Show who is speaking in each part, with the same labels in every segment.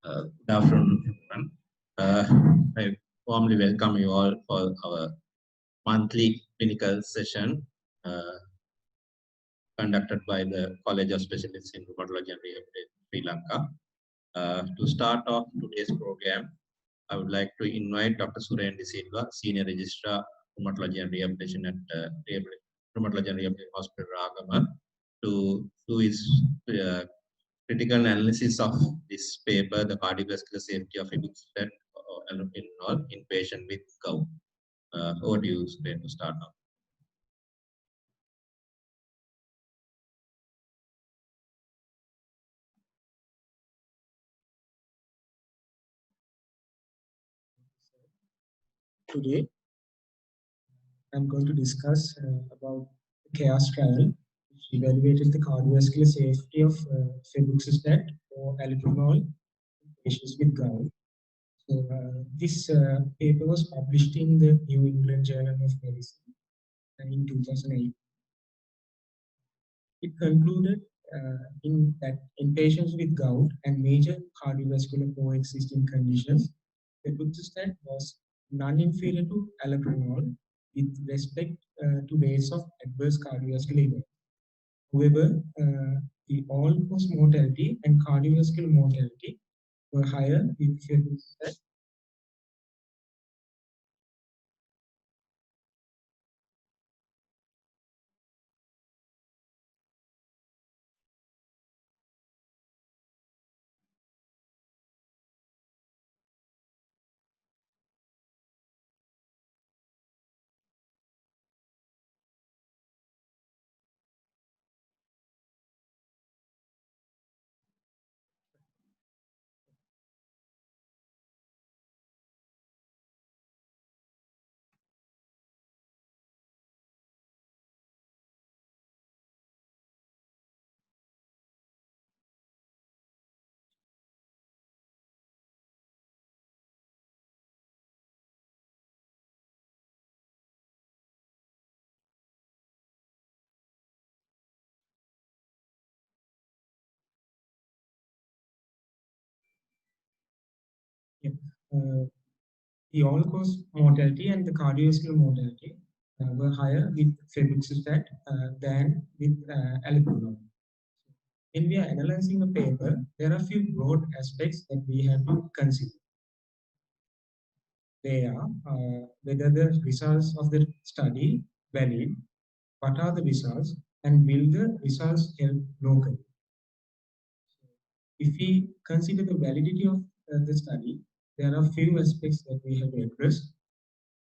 Speaker 1: Good afternoon, everyone. I warmly welcome you all for our monthly clinical session uh, conducted by the College of Specialists in Rheumatology and Rehabilitation, Sri Lanka. To start off today's program, I would like to invite Dr. Suren de Silva, Senior Registrar, Rheumatology and Rehabilitation at Rheumatology and Rehabilitation Hospital, Ragama, to do his critical analysis of this paper, the cardiovascular safety of Febuxostat and Allopurinol in patient with Gout. Over to you, Suren, to start now.
Speaker 2: Today, I'm going to discuss about the CHAOS trial, which evaluated the cardiovascular safety of Febuxostat or allopurinol in patients with gout. So, this paper was published in the New England Journal of Medicine in 2008. It concluded in patients with gout and major cardiovascular coexisting conditions, Febuxostat was non-inferior to allopurinol with respect to rates of adverse cardiovascular events. However, the all-cause mortality and cardiovascular mortality were higher with Febuxostat. Yeah. Uh, the all-cause mortality and the cardiovascular mortality were higher with Febuxostat than with allopurinol. When we are analyzing a paper, there are a few broad aspects that we have to consider. They are whether the results of the study valid, what are the results, and will the results help locally. If we consider the validity of the study, there are few aspects that we have to address.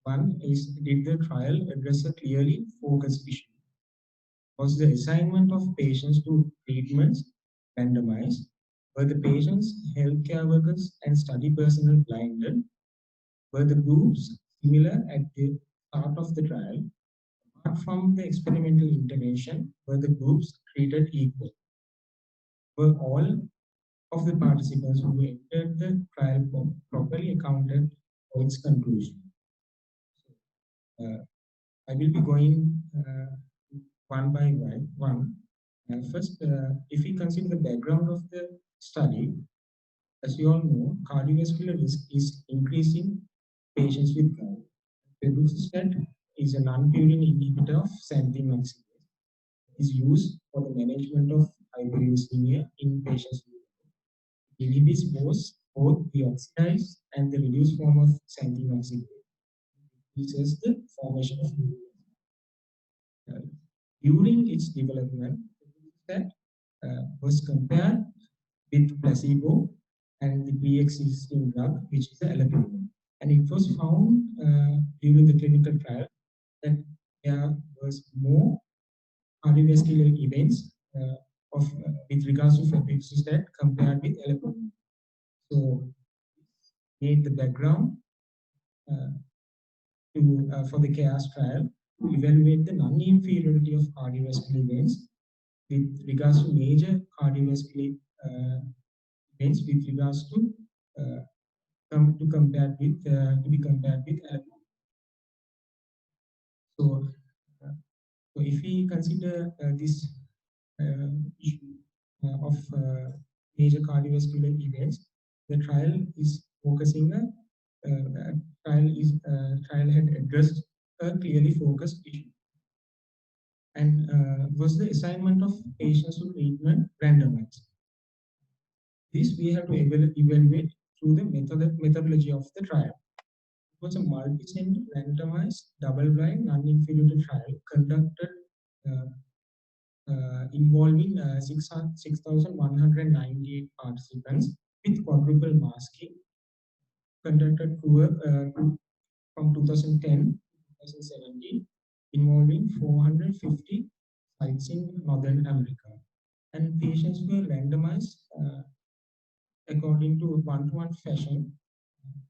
Speaker 2: One is, did the trial address a clearly focused issue? Was the assignment of patients to treatments randomized? Were the patients, healthcare workers, and study personnel blinded? Were the groups similar at the start of the trial? Apart from the experimental intervention, were the groups treated equally? Were all of the participants who entered the trial properly accounted for its conclusion? I will be going one by one. First, if we consider the background of the study, as you all know, cardiovascular risk is increasing patients with gout. Febuxostat is a non-purine inhibitor of xanthine oxidase. It is used for the management of hyperuricemia in patients with gout. It inhibits both the oxidized and the reduced form of xanthine oxidase. It increases the formation of urine. During its development, that was compared with placebo and the pre-existing drug, which is the allopurinol. And it was found during the clinical trial that there was more cardiovascular events with regards to febuxostat compared with allopurinol. So, made the background for the CHAOS trial to evaluate the non-inferiority of cardiovascular events with regards to major cardiovascular events with regards to to be compared with alcohol. So, so if we consider this issue of major cardiovascular events, The trial is focusing trial had addressed a clearly focused issue, and was the assignment of patients to treatment randomized. This we have to evaluate through the methodology of the trial. It was a multi-center randomized double-blind non-inferiority trial conducted uh, involving 6,198 participants with quadruple masking, conducted from 2010 to 2017, involving 450 sites in Northern America. And patients were randomized according to one-to-one fashion,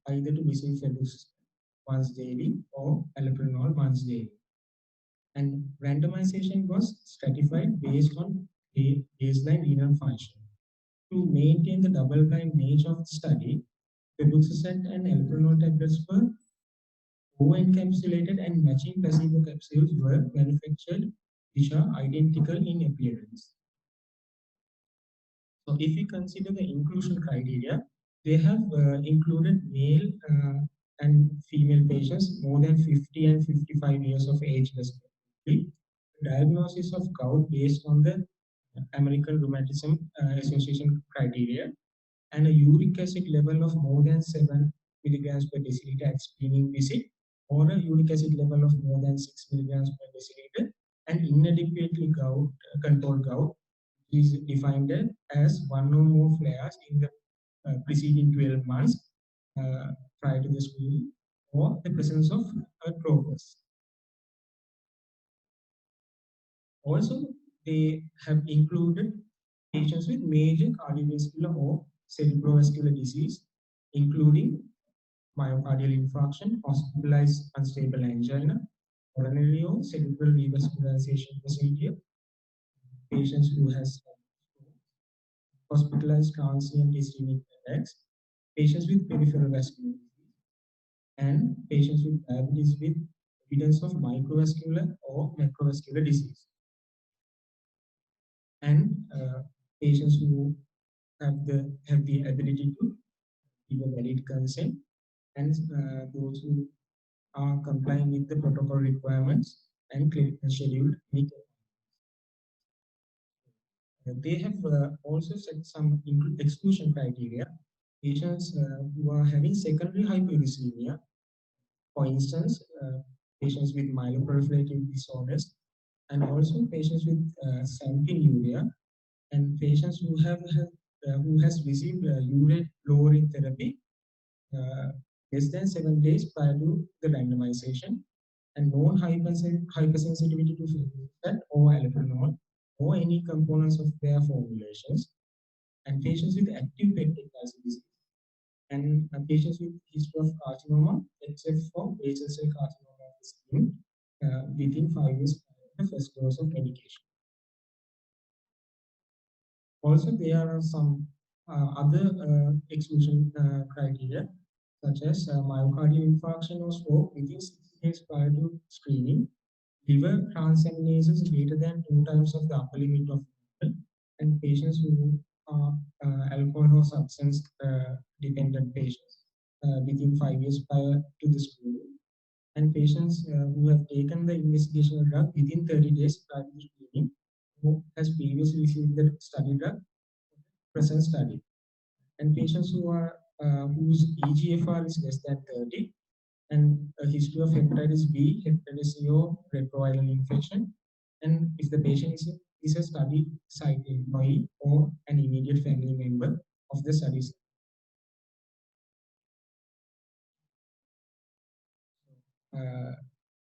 Speaker 2: either to receive Febuxostat once daily or Allopurinol once daily. And randomization was stratified based on baseline renal function. To maintain the double-blind nature of the study, Febuxostat and Allopurinol tablets were over-encapsulated and matching placebo capsules were manufactured, which are identical in appearance. So if we consider the inclusion criteria, they have included male and female patients more than 50 and 55 years of age respectively. Diagnosis of gout based on the American Rheumatism Association criteria, and a uric acid level of more than 7 milligrams per deciliter at screening visit, or a uric acid level of more than 6 milligrams per deciliter, and inadequately controlled gout is defined as one or more flares in the preceding 12 months prior to the screening, or the presence of a crocus. Also, they have included patients with major cardiovascular or cerebrovascular disease, including myocardial infarction, hospitalized unstable angina, coronary or cerebral revascularization procedure, patients who has hospitalized transient ischemic attacks, patients with peripheral vascular disease, and patients with diabetes with evidence of microvascular or macrovascular disease, and patients who have the ability to give a valid consent, and those who are complying with the protocol requirements and scheduled clinical. They have also set some exclusion criteria. Patients who are having secondary hyperuricemia, for instance, patients with myeloproliferative disorders, and also patients with sanguinuria, and patients who who has received urate lowering therapy less than 7 days prior to the randomization, and known hypersensitivity to febuxostat or allopurinol or any components of their formulations, and patients with active peptic ulcer disease, and patients with history of carcinoma, except for basal cell carcinoma of the skin, within 5 years prior to the first dose of medication. Also, there are some other exclusion criteria, such as myocardial infarction or stroke within 6 days prior to screening, liver transaminases greater than 2 times of the upper limit of normal, and patients who are alcohol or substance dependent patients within 5 years prior to the screening, and patients who have taken the investigational drug within 30 days prior to the screening, who has previously received the study drug present study, and patients who are whose EGFR is less than 30, and a history of hepatitis B, hepatitis C, or retroviral infection, and if the patient is a study site employee or an immediate family member of the study site.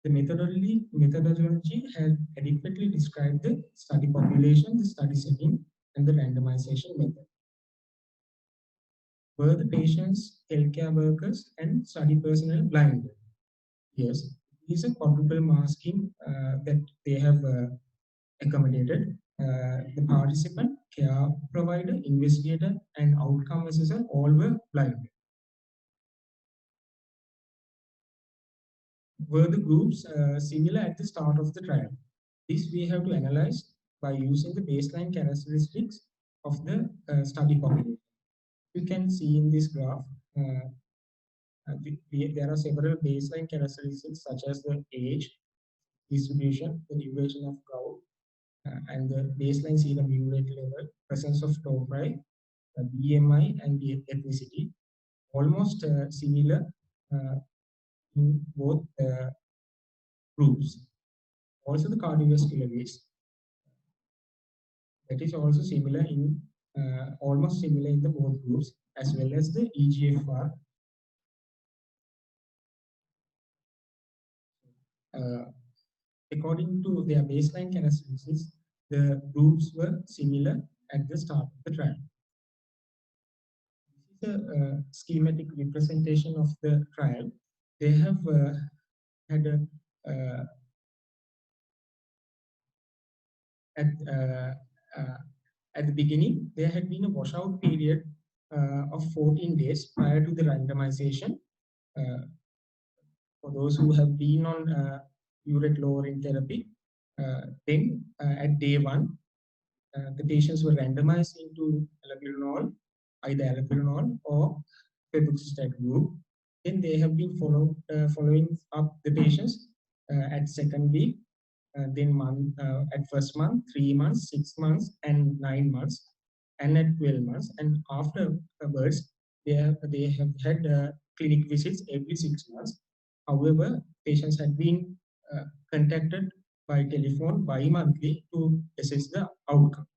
Speaker 2: The methodology had adequately described the study population, the study setting, and the randomization method. Were the patients, healthcare workers, and study personnel blinded? Yes, it is a quadruple masking that they have accommodated. The participant, care provider, investigator, and outcome assessor all were blinded. Were the groups similar at the start of the trial? This we have to analyze by using the baseline characteristics of the study population. You can see in this graph, there are several baseline characteristics such as the age, distribution, the duration of gout, and the baseline serum urate level, presence of tophi, BMI, and the ethnicity, almost similar in both groups. Also, the cardiovascular risk, that is also similar in almost similar in the both groups, as well as the EGFR. According to their baseline characteristics, the groups were similar at the start of the trial. This is a schematic representation of the trial. They have had a at at the beginning, there had been a washout period of 14 days prior to the randomization. For those who have been on urate lowering therapy, then at day 1, the patients were randomized into allopurinol, either allopurinol or Febuxostat group. Then they have been following up the patients at second week, then at first month, 3 months, 6 months, and 9 months, and at 12 months. And afterwards, they have had clinic visits every 6 months. However, patients had been contacted by telephone bi-monthly to assess the outcome.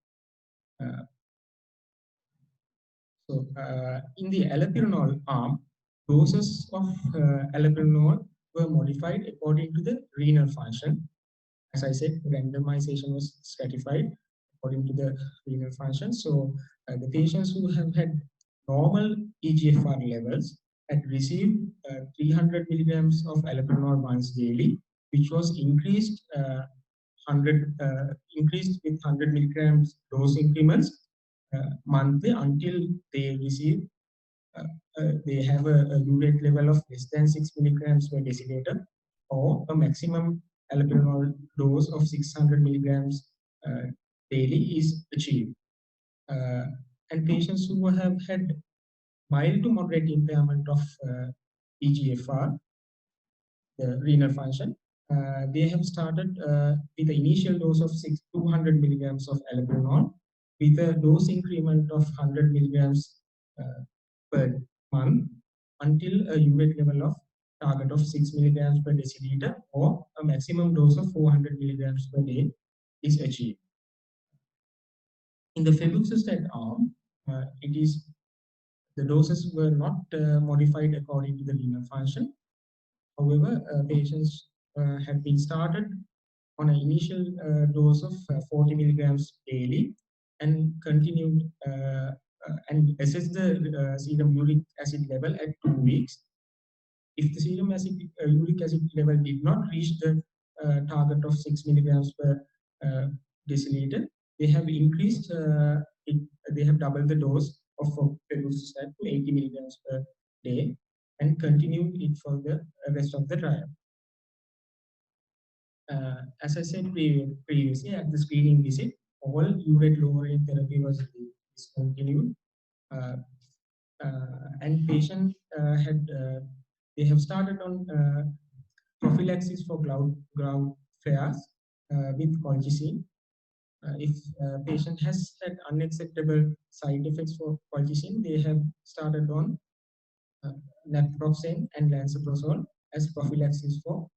Speaker 2: In the allopurinol arm, doses of allopurinol were modified according to the renal function. As I said, randomization was stratified according to the renal function. So the patients who have had normal EGFR levels had received 300 milligrams of allopurinol once daily, which was increased with 100 milligrams dose increments monthly until they receive they have a urate level of less than 6 milligrams per deciliter, or a maximum allopurinol dose of 600 milligrams daily is achieved. And patients who have had mild to moderate impairment of EGFR, the renal function, they have started with the initial dose of 200 milligrams of allopurinol with a dose increment of 100 milligrams per month until a urate level of target of 6 milligrams per deciliter or a maximum dose of 400 milligrams per day is achieved. In the Febuxostat arm, the doses were not modified according to the renal function. However, patients have been started on an initial dose of 40 milligrams daily and continued and assessed the serum uric acid level at 2 weeks. If the serum uric acid level did not reach the target of 6 milligrams per deciliter, they have increased they have doubled the dose of Febuxostat to 80 milligrams per day and continued it for the rest of the trial. As I said previously, at the screening visit, all urate lowering therapy was discontinued, and patient they have started on prophylaxis for gout flares with colchicine. If patient has had unacceptable side effects for colchicine, they have started on naproxen and lansoprazole as prophylaxis for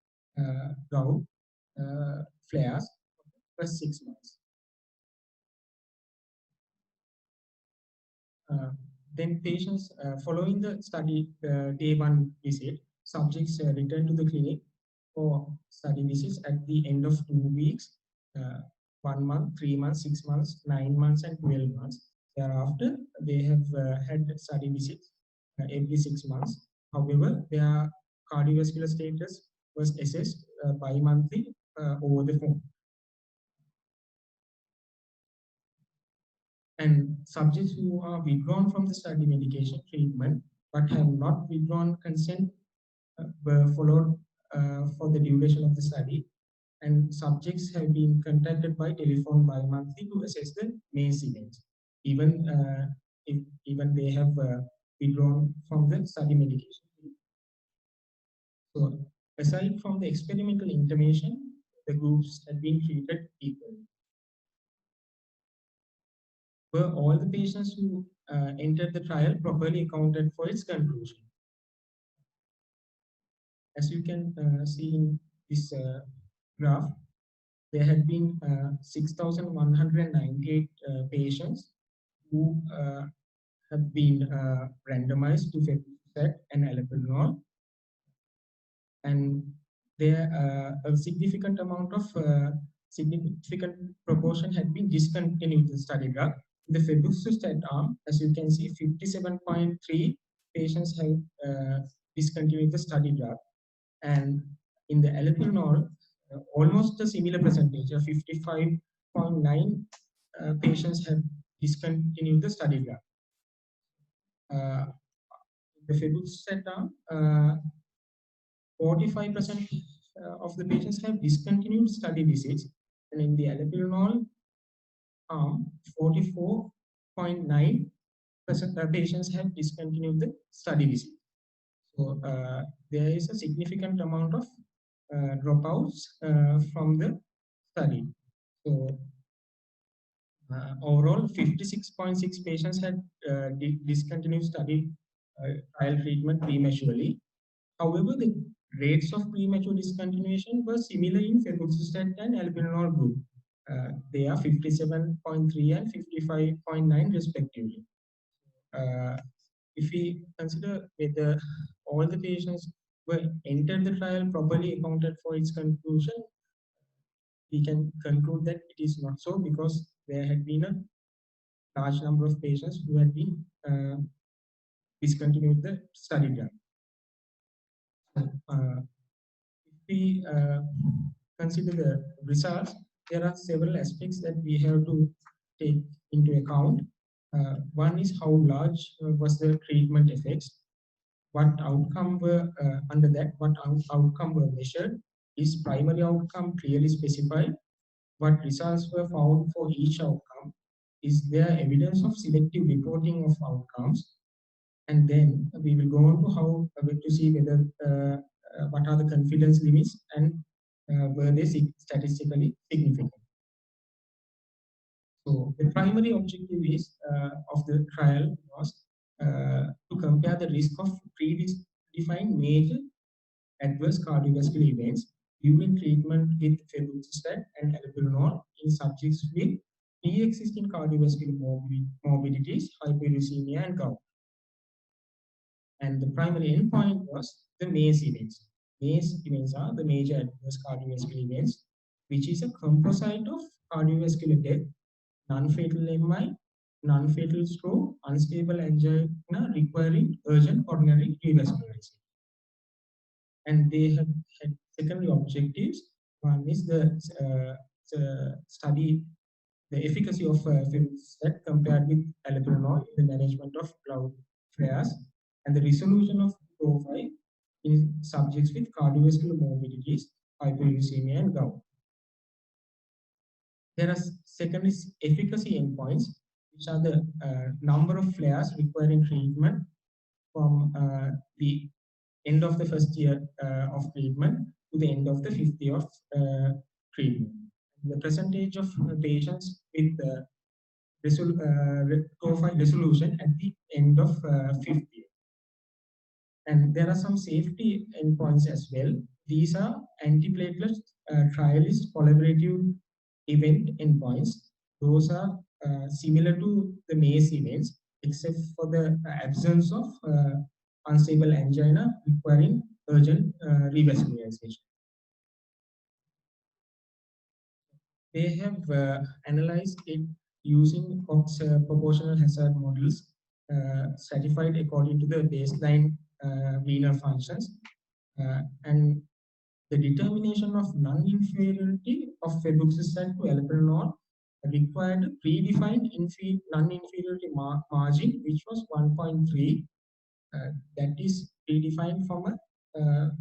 Speaker 2: gout flares for 6 months. Then patients following the study day 1 visit, subjects return to the clinic for study visits at the end of 2 weeks, 1 month, 3 months, 6 months, 9 months, and 12 months. Thereafter, they have had study visits every 6 months. However, their cardiovascular status was assessed bi-monthly over the phone. And subjects who are withdrawn from the study medication treatment but have not withdrawn consent were followed for the duration of the study, and subjects have been contacted by telephone bi-monthly to assess the MACE events. Even even they have withdrawn from the study medication. So aside from the experimental intervention, the groups had been treated equally. Were all the patients who entered the trial properly accounted for its conclusion? As you can see in this graph, there had been 6,198 patients who have been randomized to Febuxostat and Allopurinol, and there a significant amount of significant proportion had been discontinued the study drug. In the Febuxostat arm, as you can see, 57.3 patients have discontinued the study drug, and in the Allopurinol, almost a similar percentage of 55.9 patients have discontinued the study drug. The Febuxostat arm, 45% of the patients have discontinued study visits, and in the Allopurinol arm, 44.9% patients have discontinued the study visit. So there is a significant amount of dropouts from the study. So overall, 56.6 patients had discontinued study trial treatment prematurely. However, the rates of premature discontinuation were similar in Febuxostat and Allopurinol group. They are 57.3 and 55.9 respectively. If we consider whether all the patients were entered the trial properly accounted for its conclusion, we can conclude that it is not so, because there had been a large number of patients who had been discontinued the study drug. If we consider the results, there are several aspects that we have to take into account. One is how large was the treatment effects, what outcome were under that, what outcome were measured, is primary outcome clearly specified, what results were found for each outcome, is there evidence of selective reporting of outcomes, and then we will go on to how to see whether what are the confidence limits and were they statistically significant. So the primary objective is of the trial was to compare the risk of predefined major adverse cardiovascular events during treatment with Febuxostat and Allopurinol in subjects with pre-existing cardiovascular morbidities, hyperuricemia, and gout. And the primary endpoint was the MACE events. MACE events are the major adverse cardiovascular events, which is a composite of cardiovascular death, non-fatal MI, non-fatal stroke, unstable angina requiring urgent coronary revascularization. And they have had secondary objectives. One is the study the efficacy of Febuxostat compared with Allopurinol in the management of gout flares, and the resolution of profile in subjects with cardiovascular morbidities, hyperuricemia, and gout. There are secondary efficacy endpoints, which are the number of flares requiring treatment from the end of the first year of treatment to the end of the fifth year of treatment. The percentage of patients with profile resolution at the end of fifth year. And there are some safety endpoints as well. These are antiplatelet trialist collaborative event endpoints. Those are similar to the MACE events, except for the absence of unstable angina requiring urgent revascularization. They have analyzed it using Cox proportional hazard models stratified according to the baseline renal functions, and the determination of non-inferiority of Febuxostat to Allopurinol required a predefined non-inferiority margin, which was 1.3. That is predefined from a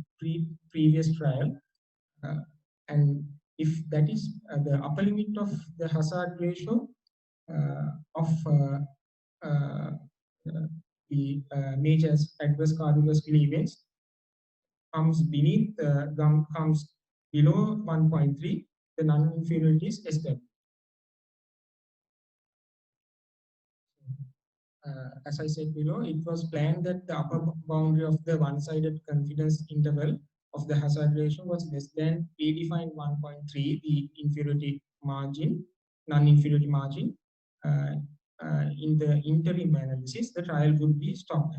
Speaker 2: previous trial, and if that is the upper limit of the hazard ratio of the major adverse cardiovascular events comes comes below 1.3, the non-inferiority is established. As I said below, it was planned that the upper boundary of the one-sided confidence interval of the hazard ratio was less than predefined 1.3, the inferiority margin, non-inferiority margin. In the interim analysis, the trial would be stopped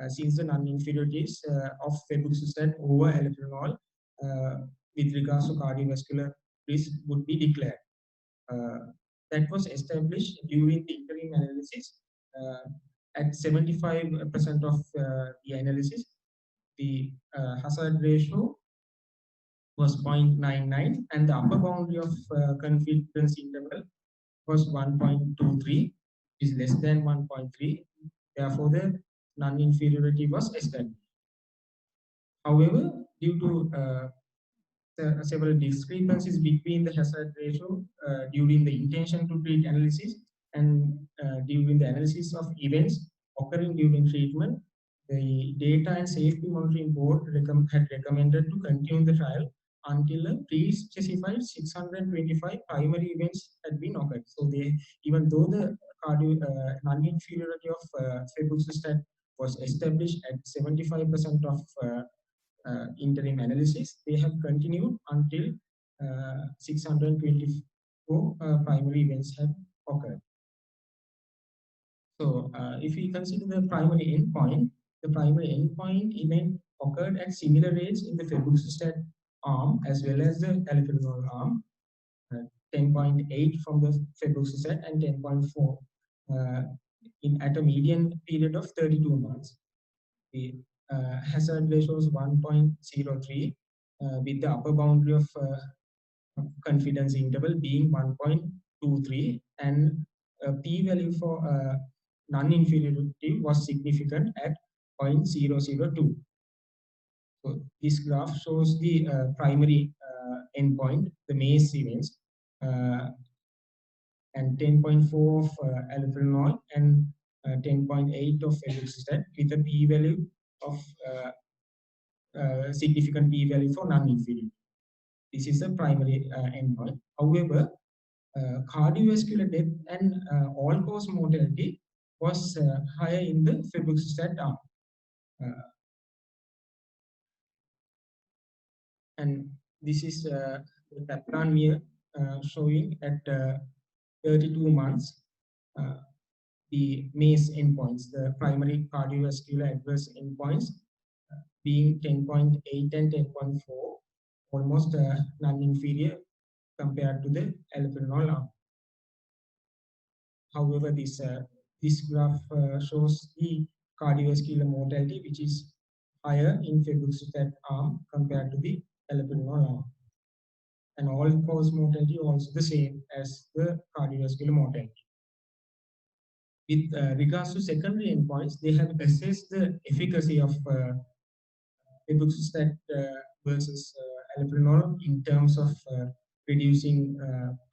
Speaker 2: since the non-inferiorities of febuxostat over allopurinol with regards to cardiovascular risk would be declared. That was established during the interim analysis. At 75% of the analysis, the hazard ratio was 0.99 and the upper boundary of confidence interval was 1.23, is less than 1.3. Therefore, the non-inferiority was established. However, due to several discrepancies between the hazard ratio during the intention to treat analysis and during the analysis of events occurring during treatment, the Data and Safety Monitoring Board had recommended to continue the trial until a pre-specified 625 primary events had been occurred. So even though the non-inferiority of febuxostat was established at 75% of interim analysis, they have continued until 624 primary events have occurred. So if we consider the primary endpoint event occurred at similar rates in the febuxostat arm as well as the allopurinol arm, 10.8 from the febuxostat and 10.4 at a median period of 32 months. The hazard ratio is 1.03 with the upper boundary of confidence interval being 1.23 and p-value for non-inferiority was significant at 0.002. So this graph shows the primary endpoint, the MACE events, and 10.4 of allopurinol and 10.8 of febuxostat with a p-value of significant p-value for non-inferiority. This is the primary endpoint. However, cardiovascular death and all-cause mortality was higher in the febuxostat arm. And this is the Kaplan here showing at 32 months the MACE endpoints, the primary cardiovascular adverse endpoints being 10.8 and 10.4, almost non-inferior compared to the allopurinol arm. However, this graph shows the cardiovascular mortality, which is higher in febuxostat arm compared to the allopurinol arm. And all-cause mortality also the same as the cardiovascular mortality. With regards to secondary endpoints, they have assessed the efficacy of febuxostat versus allopurinol in terms of reducing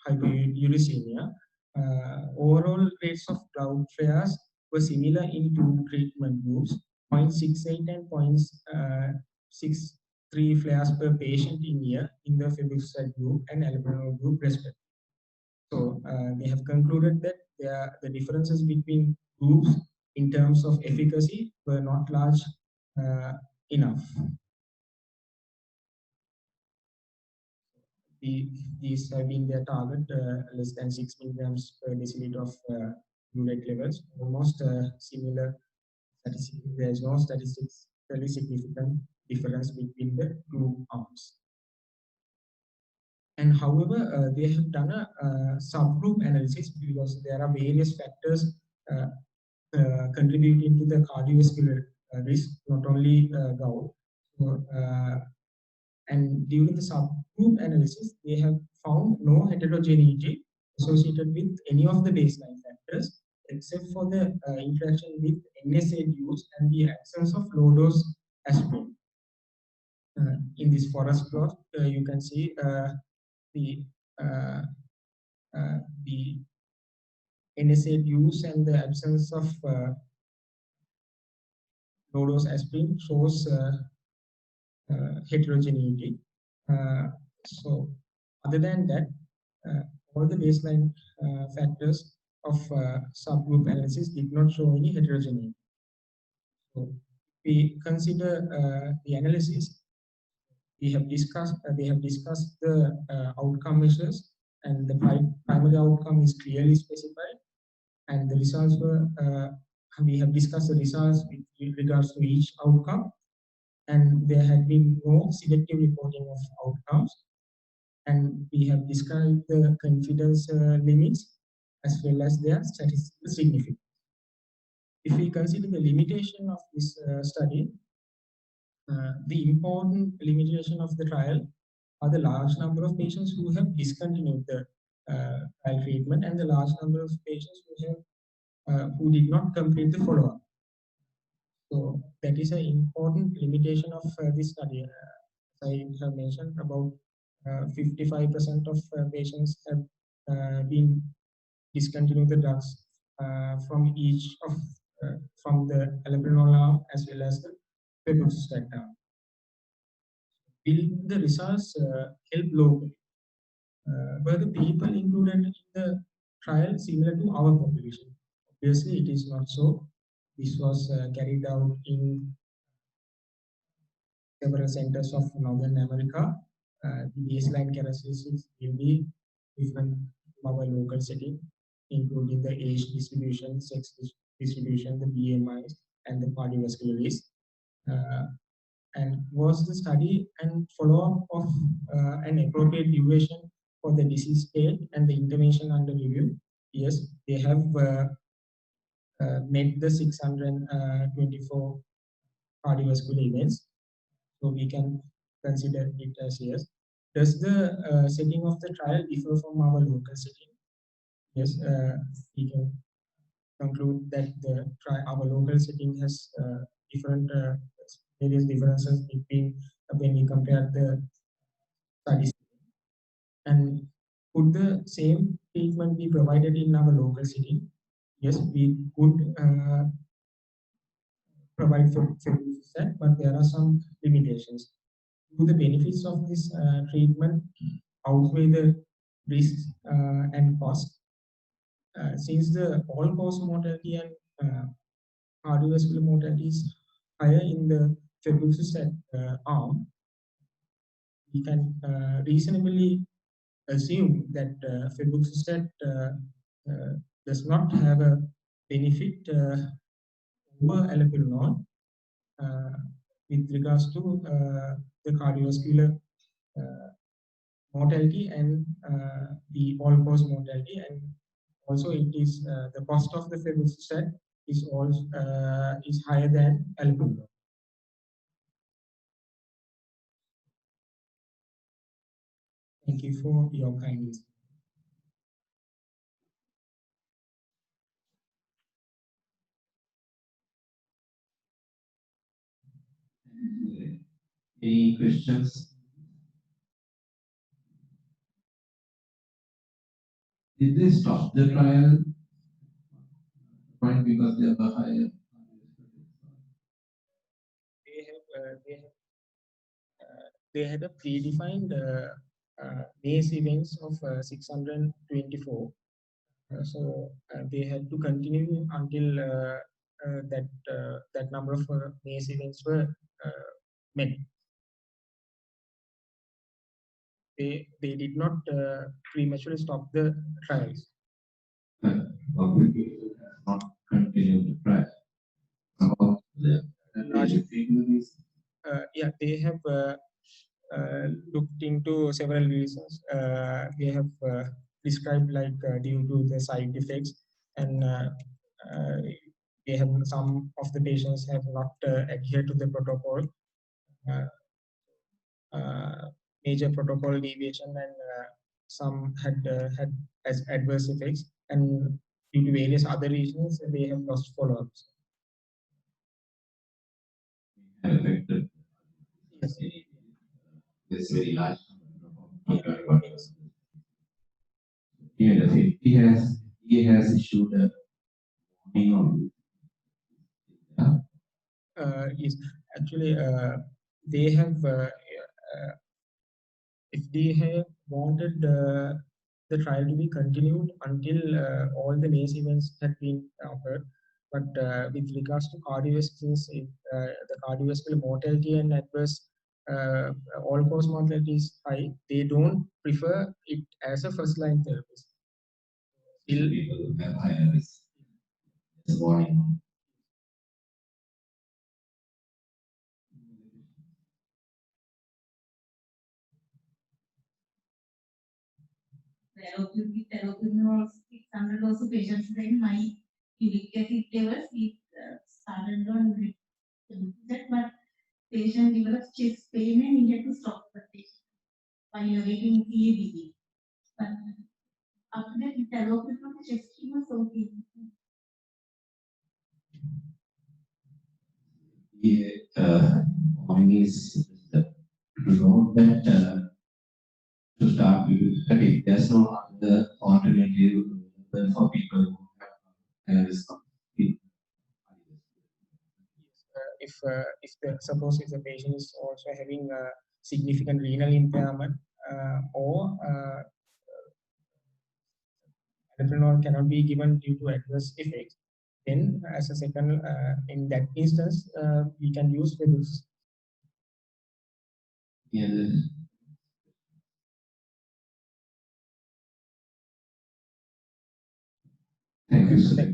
Speaker 2: hyperuricemia. Overall rates of Gout flares were similar in two treatment groups, 0.68 and 0.63 flares per patient in year in the febuxostat group and allopurinol group respectively. So they have concluded that the differences between groups in terms of efficacy were not large enough. These have been their target, less than 6 milligrams per deciliter of urate levels, almost similar statistics. There is no statistically significant difference between the two arms. And however, they have done a subgroup analysis because there are various factors contributing to the cardiovascular risk, not only gout. So, and during the subgroup analysis, they have found no heterogeneity associated with any of the baseline factors, except for the interaction with NSAID use and the absence of low-dose aspirin. In this forest plot, you can see the NSAID use and the absence of low-dose aspirin shows heterogeneity. So other than that, all the baseline factors of subgroup analysis did not show any heterogeneity. So we consider the analysis. They have discussed the outcome measures, and the primary outcome is clearly specified, and the results were we have discussed the results with regards to each outcome, and there had been no selective reporting of outcomes, and we have described the confidence limits as well as their statistical significance. If we consider the limitation of this study, the important limitation of the trial are the large number of patients who have discontinued the trial treatment and the large number of patients who did not complete the follow-up. So that is an important limitation of this study. As I have mentioned, about 55% of patients have been discontinued the drugs from each of from the allopurinol arm as well as the febuxostat arm. Will the results help locally? Were the people included in the trial similar to our population? Obviously, it is not so. This was carried out in several centers of Northern America. The baseline characteristics will be different from our local setting, including the age distribution, sex distribution, the BMIs, and the cardiovascular risk. And was the study and follow-up of an appropriate duration for the disease state and the intervention under review? Yes, they have met the 624 cardiovascular events, so we can consider it as yes. Does the setting of the trial differ from our local setting? Yes, we can conclude that our local setting has different various differences between when we compare the studies. And could the same treatment be provided in our local setting? Yes, we could provide febuxostat, but there are some limitations. Do the benefits of this treatment outweigh the risks and cost? Since the all-cause mortality and cardiovascular mortality is higher in the febuxostat arm, we can reasonably assume that febuxostat does not have a benefit over allopurinol with regards to the cardiovascular mortality and the all-cause mortality, and also it is the cost of the febuxostat is also is higher than allopurinol. Thank you for your kindness.
Speaker 1: Any questions? Did they stop the trial point because they were higher?
Speaker 2: They had a predefined base events of 624. So they had to continue until that number of base events were met. They did not prematurely stop the trials.
Speaker 1: Not continue the trial. About the
Speaker 2: yeah, they have looked into several reasons. They have described like due to the side effects, and they have some of the patients have not adhered to the protocol. Major protocol deviation, and some had as adverse effects, and due to various other reasons they have lost follow-ups.
Speaker 1: Affected.
Speaker 2: Yes.
Speaker 1: This very large. Even the 50 has He has issued a warning on
Speaker 2: Is actually they have if they have wanted the trial to be continued until all the MACE events had been occurred. But with regards to cardiovascular, if the cardiovascular mortality and adverse all-cause mortality is high, they don't prefer it as a first-line therapy.
Speaker 1: still people who have higher risk. This warning.
Speaker 3: Allopurinol 600 also patients said my uric acid levels is started on that, but patient develops chest pain and needed to stop the patient while awaiting CABG. But after that, with allopurinol, the chest pain was okay.
Speaker 1: The warning is the road that to start with, okay, there's no other alternative for people who have risk of
Speaker 2: If the suppose if the patient is also having a significant renal impairment or allopurinol cannot be given due to adverse effects, then as a second in that instance we can use Febuxostat.
Speaker 1: yeah, thank you, sir.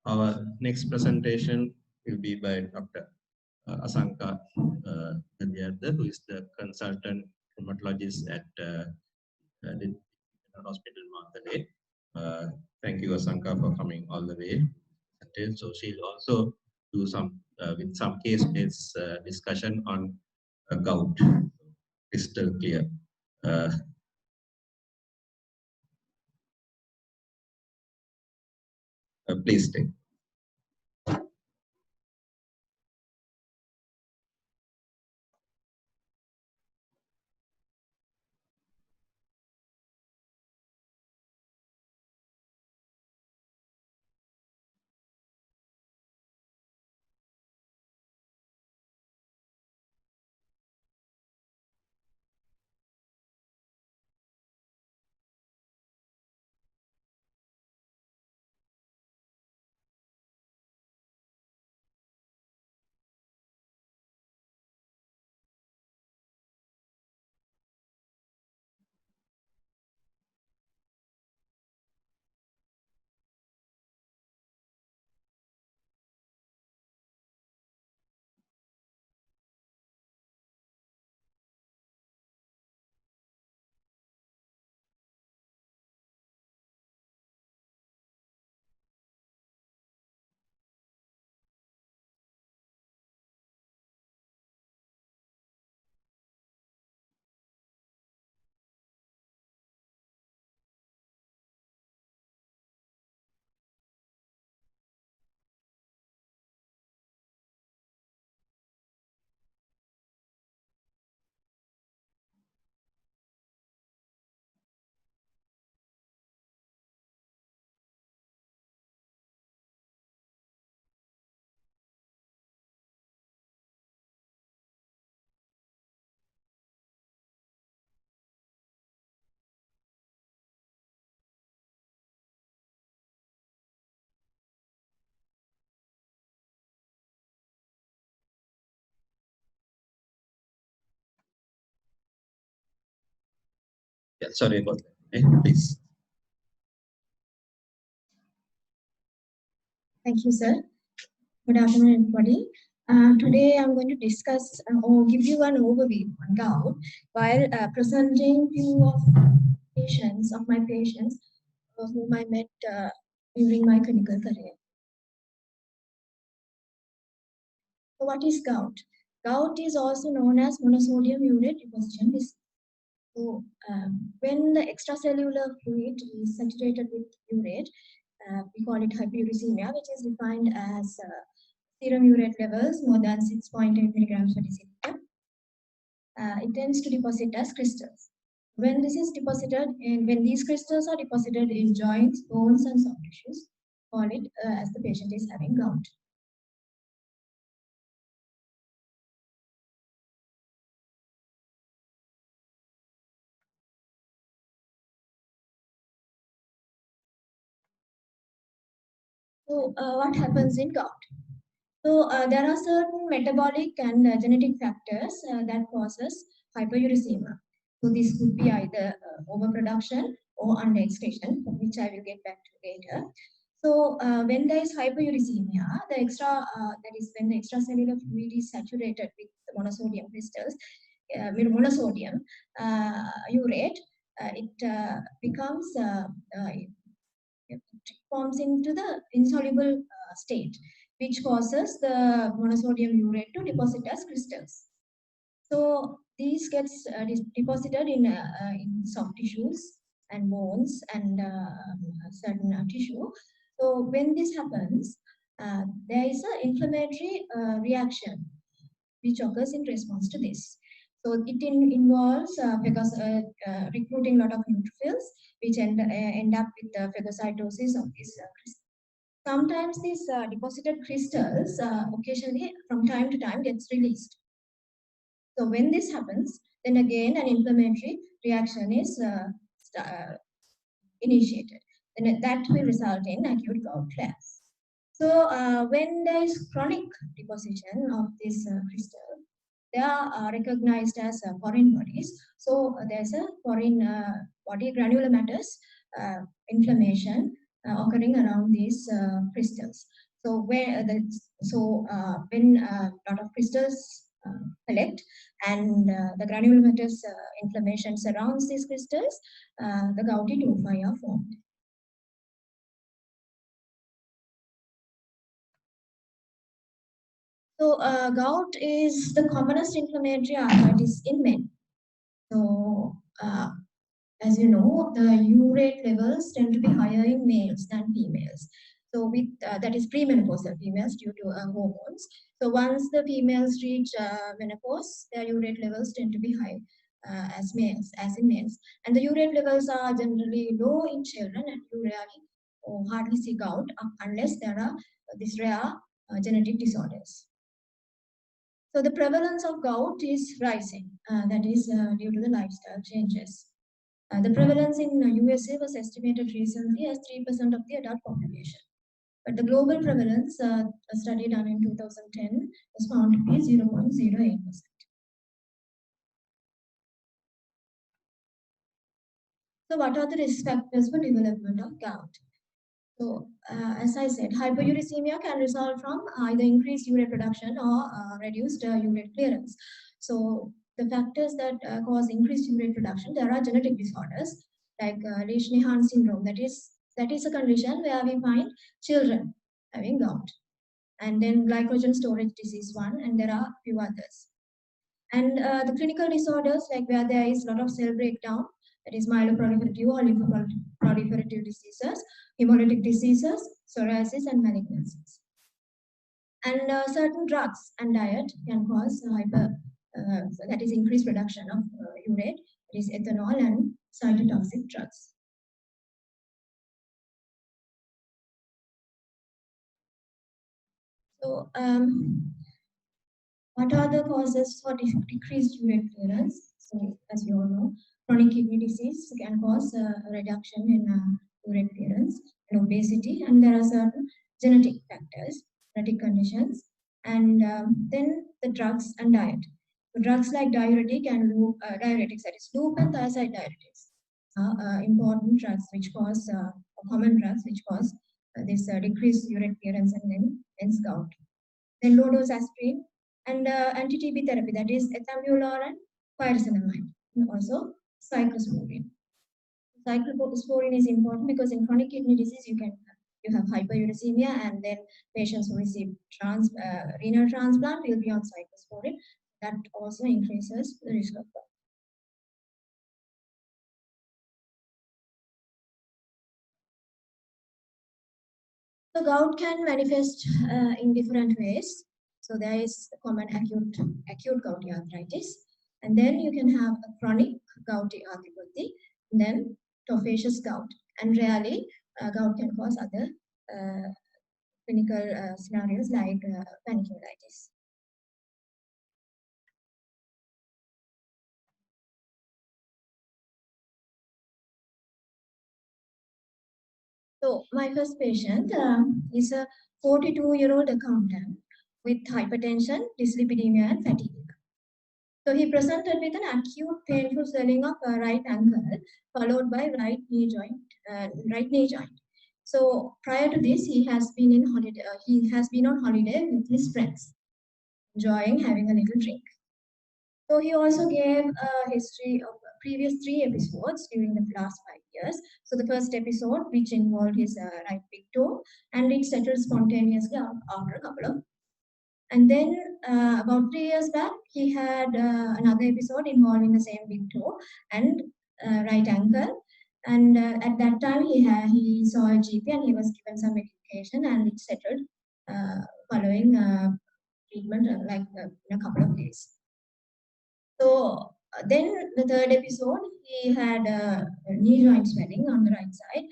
Speaker 1: Our next presentation will be by Dr. Asanka Nugaliyadde, who is the consultant rheumatologist at the hospital Matale. Thank you, Asanka, for coming all the way. So she'll also do some with some case-based discussion on gout. Crystal clear. Please take. Yeah, sorry about that. Please.
Speaker 4: Thank you, sir. Good afternoon, everybody. Today I'm going to discuss or give you an overview on gout while presenting few of my patients whom I met during my clinical career. So what is gout? Gout is also known as monosodium urate deposition disease. So when the extracellular fluid is saturated with urate, we call it hyperuricemia, which is defined as serum urate levels more than 6.8 milligrams per deciliter. It tends to deposit as crystals. When this is deposited, and when these crystals are deposited in joints, bones, and soft tissues, call it as the patient is having gout. So what happens in gout? So there are certain metabolic and genetic factors that causes hyperuricemia. So this could be either overproduction or underexcretion, which I will get back to later. So when there is hyperuricemia, that is when the extracellular fluid is saturated with monosodium crystals, monosodium urate, it becomes it forms into the insoluble state, which causes the monosodium urate to deposit as crystals. So these gets deposited in soft tissues and bones and certain tissue. So when this happens, there is an inflammatory reaction which occurs in response to this. So it involves recruiting a lot of neutrophils, which end up with the phagocytosis of these crystals. Sometimes these deposited crystals occasionally from time to time gets released. So when this happens, then again an inflammatory reaction is initiated. Then that will result in acute gout flares. So when there is chronic deposition of this crystal, they are recognized as foreign bodies. So there's a foreign body granular matters inflammation occurring around these crystals. So when a lot of crystals collect and the granular matters inflammation surrounds these crystals, the gouty tophi are formed. So gout is the commonest inflammatory arthritis in men. So as you know, the urate levels tend to be higher in males than females. So with that is premenopausal females due to hormones. So once the females reach menopause, their urate levels tend to be high as in males. And the urate levels are generally low in children, and you rarely or hardly see gout unless there are these rare genetic disorders. So the prevalence of gout is rising. That is due to the lifestyle changes. The prevalence in USA was estimated recently as 3% of the adult population. But the global prevalence, a study done in 2010, was found to be 0.08%. So what are the risk factors for development of gout? So as I said, hyperuricemia can result from either increased urate production or reduced urate clearance. So the factors that cause increased urate production, there are genetic disorders like Lesch-Nyhan syndrome. That is a condition where we find children having gout. And then glycogen storage disease one, and there are a few others. And the clinical disorders, like where there is a lot of cell breakdown, that is myeloproliferative or lymphoproliferative diseases, hemolytic diseases, psoriasis, and malignancies. And certain drugs and diet can cause that is increased production of urate, that is ethanol and cytotoxic drugs. So what are the causes for decreased urate clearance? So as you all know, chronic kidney disease can cause a reduction in urate clearance and obesity, and there are certain genetic factors, genetic conditions, and then the drugs and diet. So drugs like diuretic and diuretics, that is loop and thiazide diuretics, important drugs which cause, common drugs which cause this decreased urine clearance and then hence gout. Then low dose aspirin and anti-TB therapy, that is ethambutol and pyrazinamide, and also cyclosporine. Cyclosporine is important because in chronic kidney disease you have hyperuricemia, and then patients who receive renal transplant will be on cyclosporine. That also increases the risk of gout. So gout can manifest in different ways. So there is the common acute gouty arthritis, and then you can have a chronic gouty arthropathy, and then tophaceous gout. And rarely, gout can cause other clinical scenarios like paniculitis. So my first patient is a 42-year-old accountant with hypertension, dyslipidemia, and fatigue. So he presented with an acute painful swelling of right ankle, followed by right knee joint. So prior to this, he has been in holiday. He has been on holiday with his friends, enjoying having a little drink. So he also gave a history of previous 3 episodes during the last 5 years. So the first episode, which involved his right big toe, and it settled spontaneously after a couple of. And then about 3 years back, he had another episode involving the same big toe and right ankle. And at that time, he saw a GP and he was given some medication, and it settled following treatment in a couple of days. So then the third episode, he had a knee joint swelling on the right side.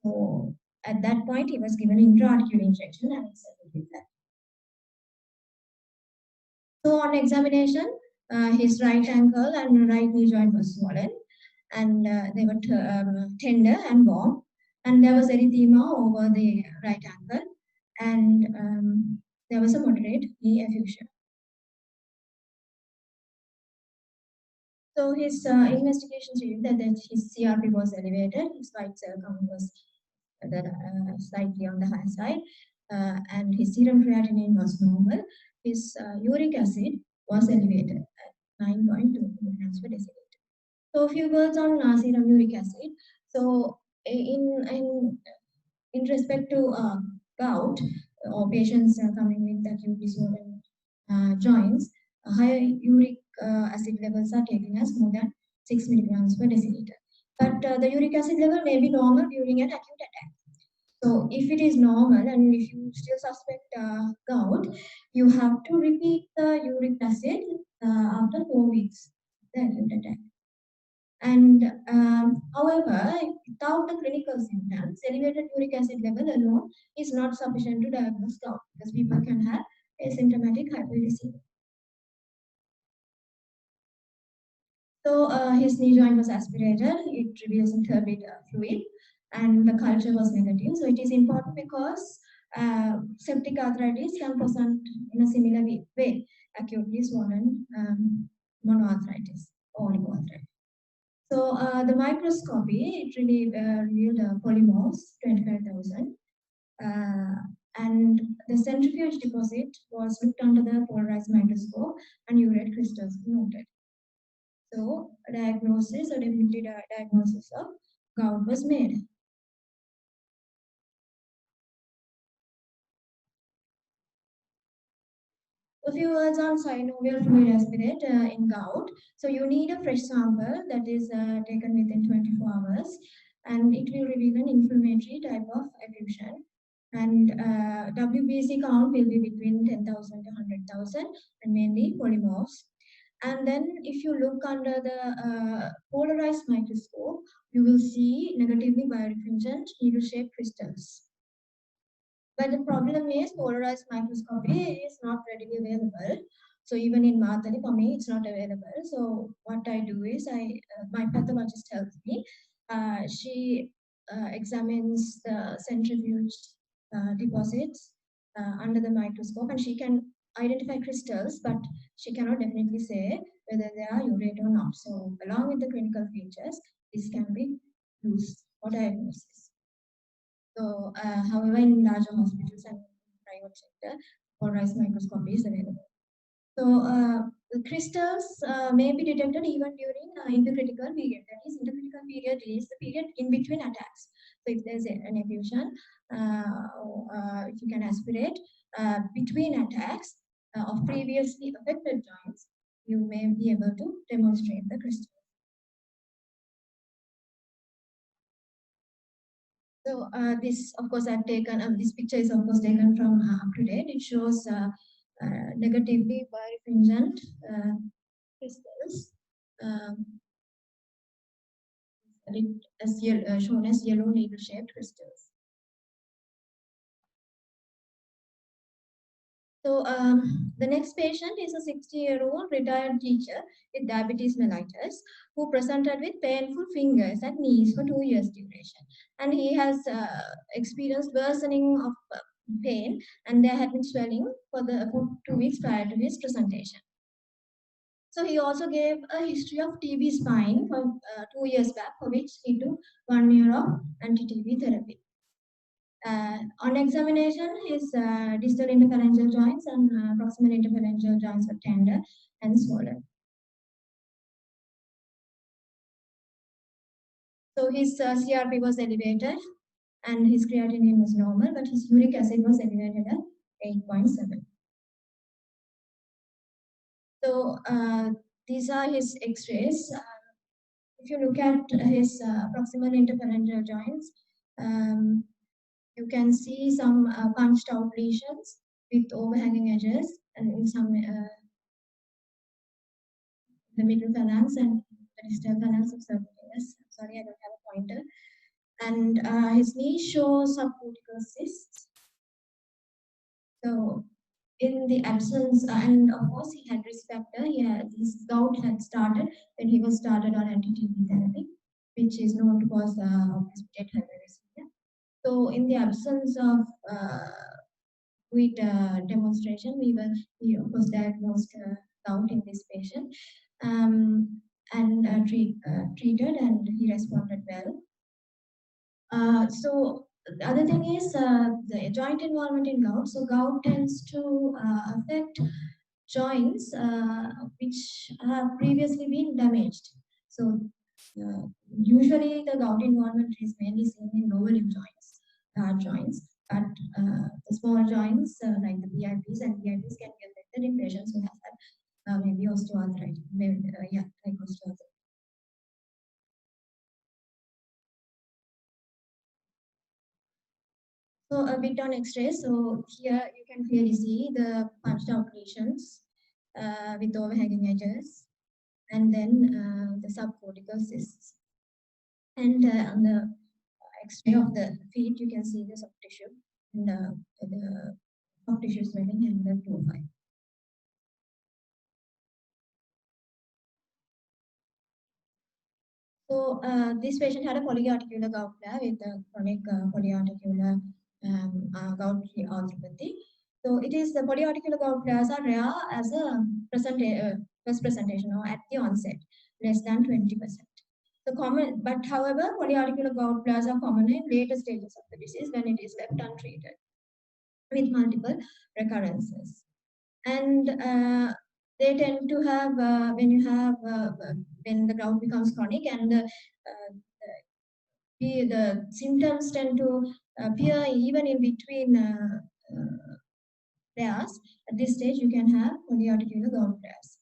Speaker 4: So at that point, he was given intra-articular injection and it settled with that. So on examination, his right ankle and right knee joint was swollen, and they were tender and warm, and there was erythema over the right ankle, and there was a moderate knee effusion. So his investigations revealed that his CRP was elevated, his white cell count was slightly on the high side, and his serum creatinine was normal. His uric acid was elevated at 9.2 milligrams per deciliter. So a few words on serum uric acid. So in respect to gout or patients coming with acute disorder joints, higher uric acid levels are taken as more than 6 milligrams per deciliter. But the uric acid level may be normal during an acute attack. So if it is normal and if you still suspect gout, you have to repeat the uric acid after 4 weeks the acute attack. And however, without the clinical symptoms, elevated uric acid level alone is not sufficient to diagnose gout because people can have asymptomatic hyperuricemia. So his knee joint was aspirated. It reveals a turbid fluid, and the culture was negative. So it is important because septic arthritis can present in a similar way, acutely swollen monoarthritis or oligoarthritis. So the microscopy, it really revealed polymorphs, 25,000. And the centrifuge deposit was looked under the polarized microscope and urate crystals noted. So a diagnosis, a definitive diagnosis of gout was made. A few words on synovial fluid aspirate in gout. So you need a fresh sample that is taken within 24 hours, and it will reveal an inflammatory type of effusion. And WBC count will be between 10,000 to 100,000, and mainly polymorphs. And then if you look under the polarized microscope, you will see negatively birefringent needle-shaped crystals. But the problem is polarized microscopy is not readily available. So even in Matale, for me, it's not available. So what I do is my pathologist tells me, she examines the centrifuge deposits under the microscope, and she can identify crystals, but she cannot definitely say whether they are urate or not. So along with the clinical features, this can be used for diagnosis. So, however, in larger hospitals and private sector, polarized microscopy is available. So, the crystals may be detected even during intercritical period. That is, intercritical period is the period in between attacks. So, if there's an effusion, if you can aspirate between attacks of previously affected joints, you may be able to demonstrate the crystal. So this, of course, I've taken, this picture is of course taken from up to date. It shows negatively birefringent crystals. Shown as yellow needle-shaped crystals. So the next patient is a 60-year-old retired teacher with diabetes mellitus who presented with painful fingers and knees for 2 years duration. And he has experienced worsening of pain, and there had been swelling for 2 weeks prior to his presentation. So he also gave a history of TB spine from 2 years back, for which he took 1 year of anti-TB therapy. On examination, his distal interphalangeal joints and proximal interphalangeal joints were tender and swollen. So his CRP was elevated and his creatinine was normal, but his uric acid was elevated at 8.7. So these are his X-rays. If you look at his proximal interphalangeal joints, you can see some punched out lesions with overhanging edges, and in some the middle phalanx and the distal phalanx of certain fingers. Sorry, I don't have a pointer. And his knee shows subcortical cysts. So in the absence, and of course he had risk factor. His gout had started when he was started on anti-TB therapy, which is known to cause precipitate hyperuricemia. So in the absence of with demonstration, we of course diagnosed gout in this patient and treated, and he responded well. So the other thing is the joint involvement in gout. So gout tends to affect joints which have previously been damaged. So usually the gout involvement is mainly seen in lower limb joints, large joints, but the small joints like the PIPs and PIPs can be affected in patients who have maybe osteoarthritis, like osteoarthritis. So a bit on X-ray. So here you can clearly see the punched out lesions with overhanging edges, and then the subcortical cysts. And on the X-ray of the feet, you can see the soft tissue and the soft tissue swelling and the profile. So this patient had a polyarticular gout flare with a chronic polyarticular gout arthropathy. So it is the polyarticular gout flares are rare as a first presentation or at the onset, less than 20%. So common, but however, polyarticular gout flares are common in later stages of the disease when it is left untreated with multiple recurrences. And they tend to have when the gout becomes chronic and the symptoms tend to appear even in between flares. At this stage, you can have polyarticular gout flares.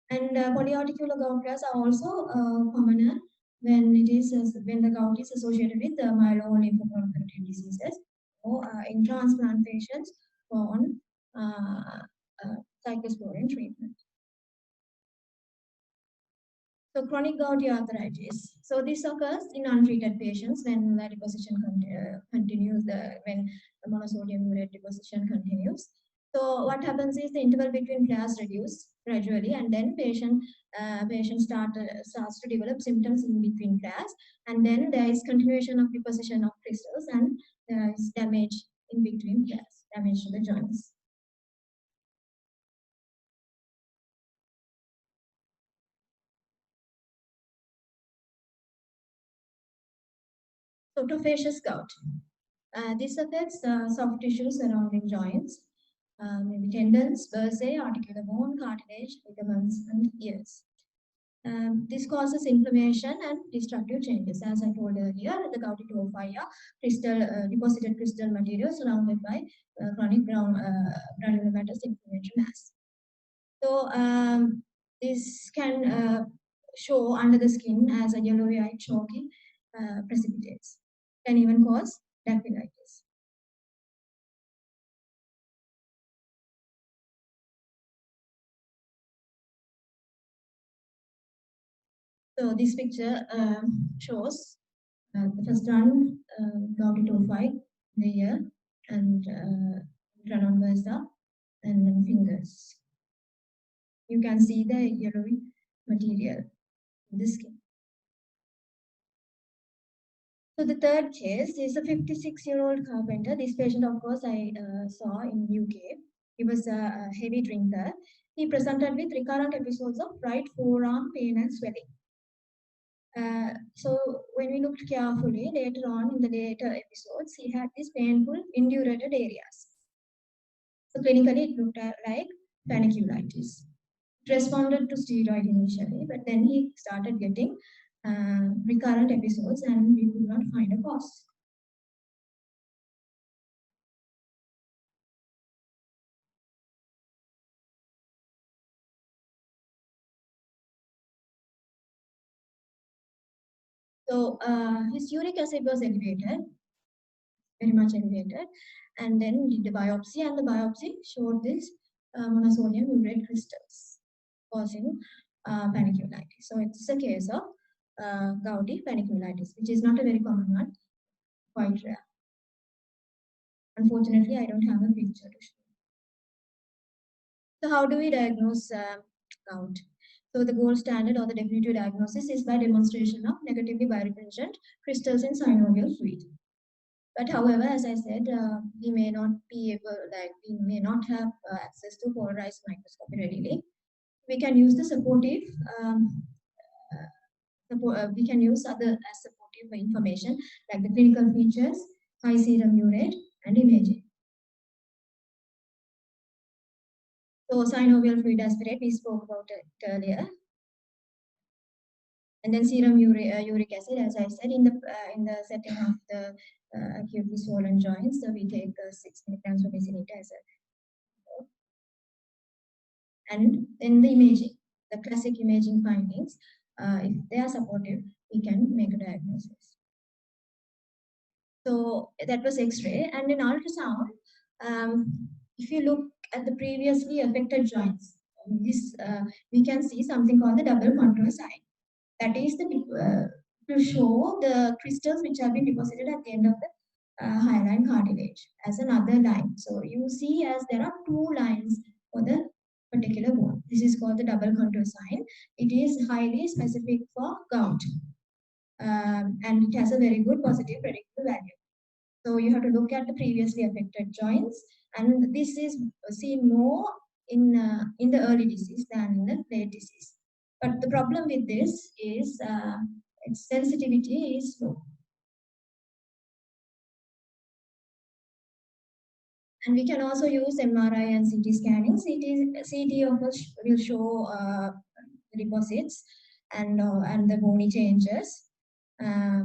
Speaker 4: And polyarticular gout flares are also commoner when the gout is associated with myelolymphoproliferative diseases or in transplant patients on cyclosporin treatment. So chronic gouty arthritis. So this occurs in untreated patients when the deposition continues, when the monosodium urate deposition continues. So what happens is the interval between flares reduce gradually, and then patient starts to develop symptoms in between flares, and then there is continuation of deposition of crystals, and there is damage in between flares, damage to the joints. Autophagus gout. This affects soft tissue surrounding joints, maybe tendons, bursae, articular bone, cartilage, ligaments, and ears. This causes inflammation and destructive changes. As I told earlier, the gouty tophi are deposited crystal material surrounded by chronic granulomatous inflammatory mass. So this can show under the skin as a yellowy white chalky precipitates. Can even cause dactylitis. So this picture shows the first one, gouty tophi, the ear, and run versa, and then fingers. You can see the yellowy material in the skin. So the third case is a 56-year-old carpenter. This patient, of course, I saw in UK. He was a heavy drinker. He presented with recurrent episodes of right forearm pain and swelling. So when we looked carefully later on in the later episodes, he had these painful indurated areas. So clinically, it looked like panniculitis. It responded to steroid initially, but then he started getting recurrent episodes and we could not find a cause. So his uric acid was elevated, very much elevated, and then did the biopsy, and the biopsy showed this monosodium urate crystals causing panniculitis. So it's a case of gouty panniculitis, which is not a very common one, quite rare. Unfortunately, I don't have a picture to show. So how do we diagnose gout? So the gold standard or the definitive diagnosis is by demonstration of negatively birefringent crystals in synovial fluid. But however, as I said, we may not be able, we may not have access to polarized microscopy readily. We can use the supportive, we can use other supportive information like the clinical features, high serum urate, and imaging. So synovial fluid aspirate, we spoke about it earlier. And then serum uric acid, as I said, in the setting of the acutely swollen joints, so we take 6 milligrams per deciliter as a. And then the imaging, the classic imaging findings, if they are supportive, we can make a diagnosis. So that was X-ray, and in ultrasound, if you look at the previously affected joints, this we can see something called the double contour sign. That is to show the crystals which have been deposited at the end of the hyaline cartilage as another line. So you see as there are two lines for the particular bone. This is called the double contour sign. It is highly specific for gout, and it has a very good positive predictive value. So you have to look at the previously affected joints, and this is seen more in the early disease than in the late disease. But the problem with this is its sensitivity is low. And we can also use MRI and CT scanning. CT of course will show deposits and the bony changes.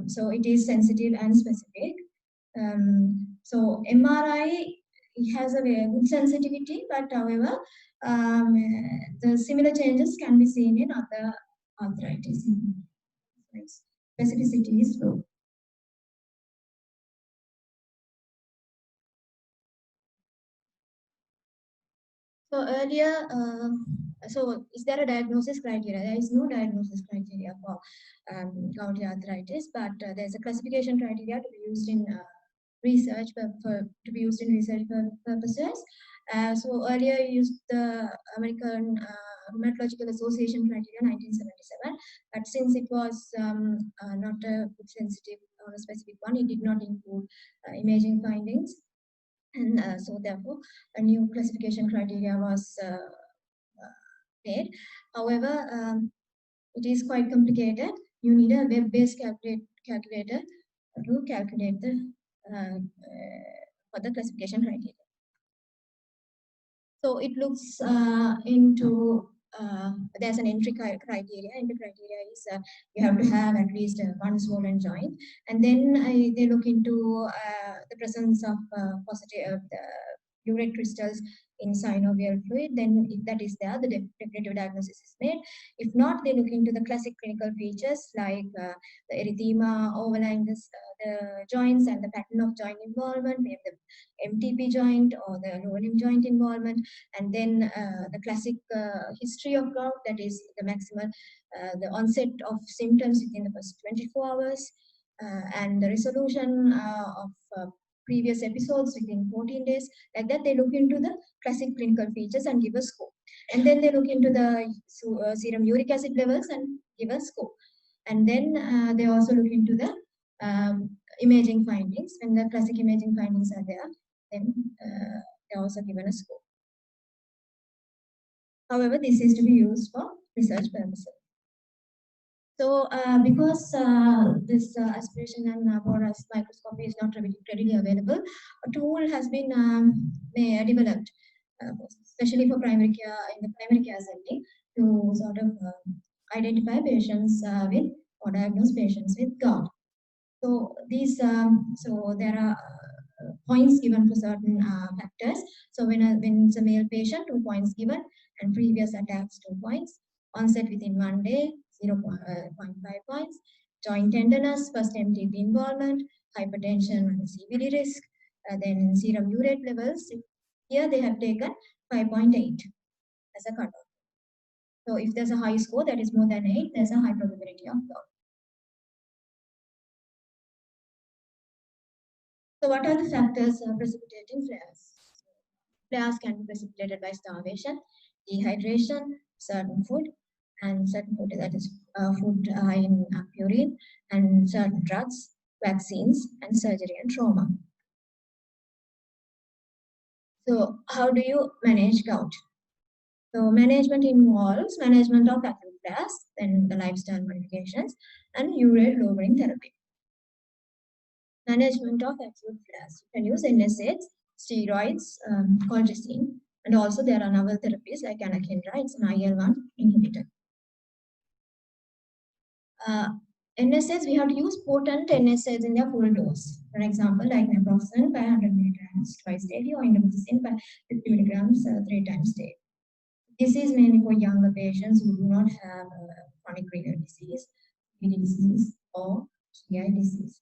Speaker 4: So it is sensitive and specific. So MRI has a very good sensitivity, but however, the similar changes can be seen in other arthritis. Specificity is low. So earlier, so is there a diagnosis criteria? There is no diagnosis criteria for gouty arthritis, but there is a classification criteria to be used in research purposes. So earlier you used the American Rheumatological Association criteria 1977, but since it was not a sensitive or a specific one, it did not include imaging findings. And so therefore a new classification criteria was made. However, it is quite complicated. You need a web-based calculator to calculate the for the classification criteria. So it looks into there's an entry criteria. Entry criteria is you have to have at least one swollen joint, and then they look into the presence of positive urate crystals in synovial fluid. Then if that is there, the definitive diagnosis is made. If not, they look into the classic clinical features like the erythema overlying the joints and the pattern of joint involvement. We have the MTP joint or the lower limb joint involvement, and then the classic history of gout, that is the maximal, the onset of symptoms within the first 24 hours, and the resolution of previous episodes within 14 days. Like that, they look into the classic clinical features and give a score. And then they look into the serum uric acid levels and give a score. And then they also look into the imaging findings. When the classic imaging findings are there, then they're also given a score. However, this is to be used for research purposes. So, because this aspiration and porous microscopy is not readily available, a tool has been developed, especially for primary care, in the primary care setting, to sort of identify patients with or diagnose patients with gout. So these, so there are points given for certain factors. So when it's a male patient, 2 points given, and previous attacks 2 points, onset within 1 day 0.5 points, joint tenderness, first MTP involvement, hypertension and CVD risk, then serum urate levels. Here they have taken 5.8 as a cutoff. So if there's a high score that is more than 8, there's a high probability of gout. So what are the factors precipitating flares? Flares can be precipitated by starvation, dehydration, certain food, and certain food, that is food high in purine, and certain drugs, vaccines, and surgery and trauma. So how do you manage gout? So management involves management of acute flares, then the lifestyle modifications, and urate lowering therapy. Management of acute flares. You can use NSAIDs, steroids, colchicine, and also there are novel therapies like anakinra, an IL-1 inhibitor. NSAIDs, we have to use potent NSAIDs in their full dose. For example, like naproxen 500 milligrams twice daily, or indomethacin 50 milligrams 3 times daily. This is mainly for younger patients who do not have chronic renal disease, kidney disease, or GI disease.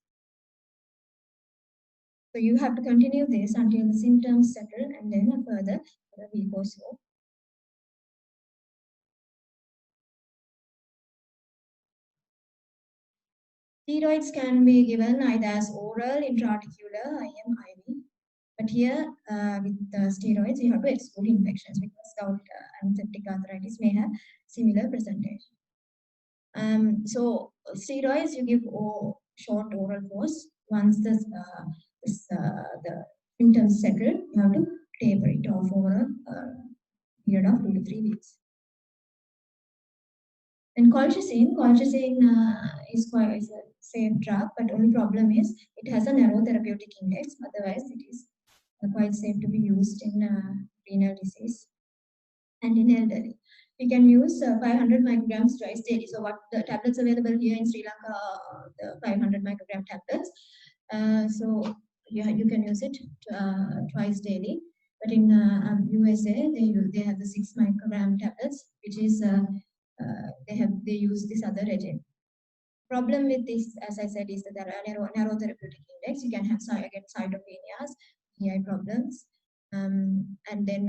Speaker 4: So you have to continue this until the symptoms settle, and then further for a week or so. Steroids can be given either as oral, intraarticular, IM, IV. But here, with the steroids, you have to exclude infections because gout and septic arthritis may have similar presentation. So steroids you give short oral course. Once the symptoms settle, you have to taper it off over a period of 2 to 3 weeks. And colchicine is quite a safe drug, but only problem is it has a narrow therapeutic index. Otherwise, it is quite safe to be used in renal disease and in elderly. We can use 500 micrograms twice daily. So what the tablets available here in Sri Lanka are the 500 microgram tablets. So yeah, you can use it twice daily. But in USA, they have the 6 microgram tablets, which is they use this other regime. Problem with this, as I said, is that there are narrow therapeutic index. You can have cytopenias, GI problems, and then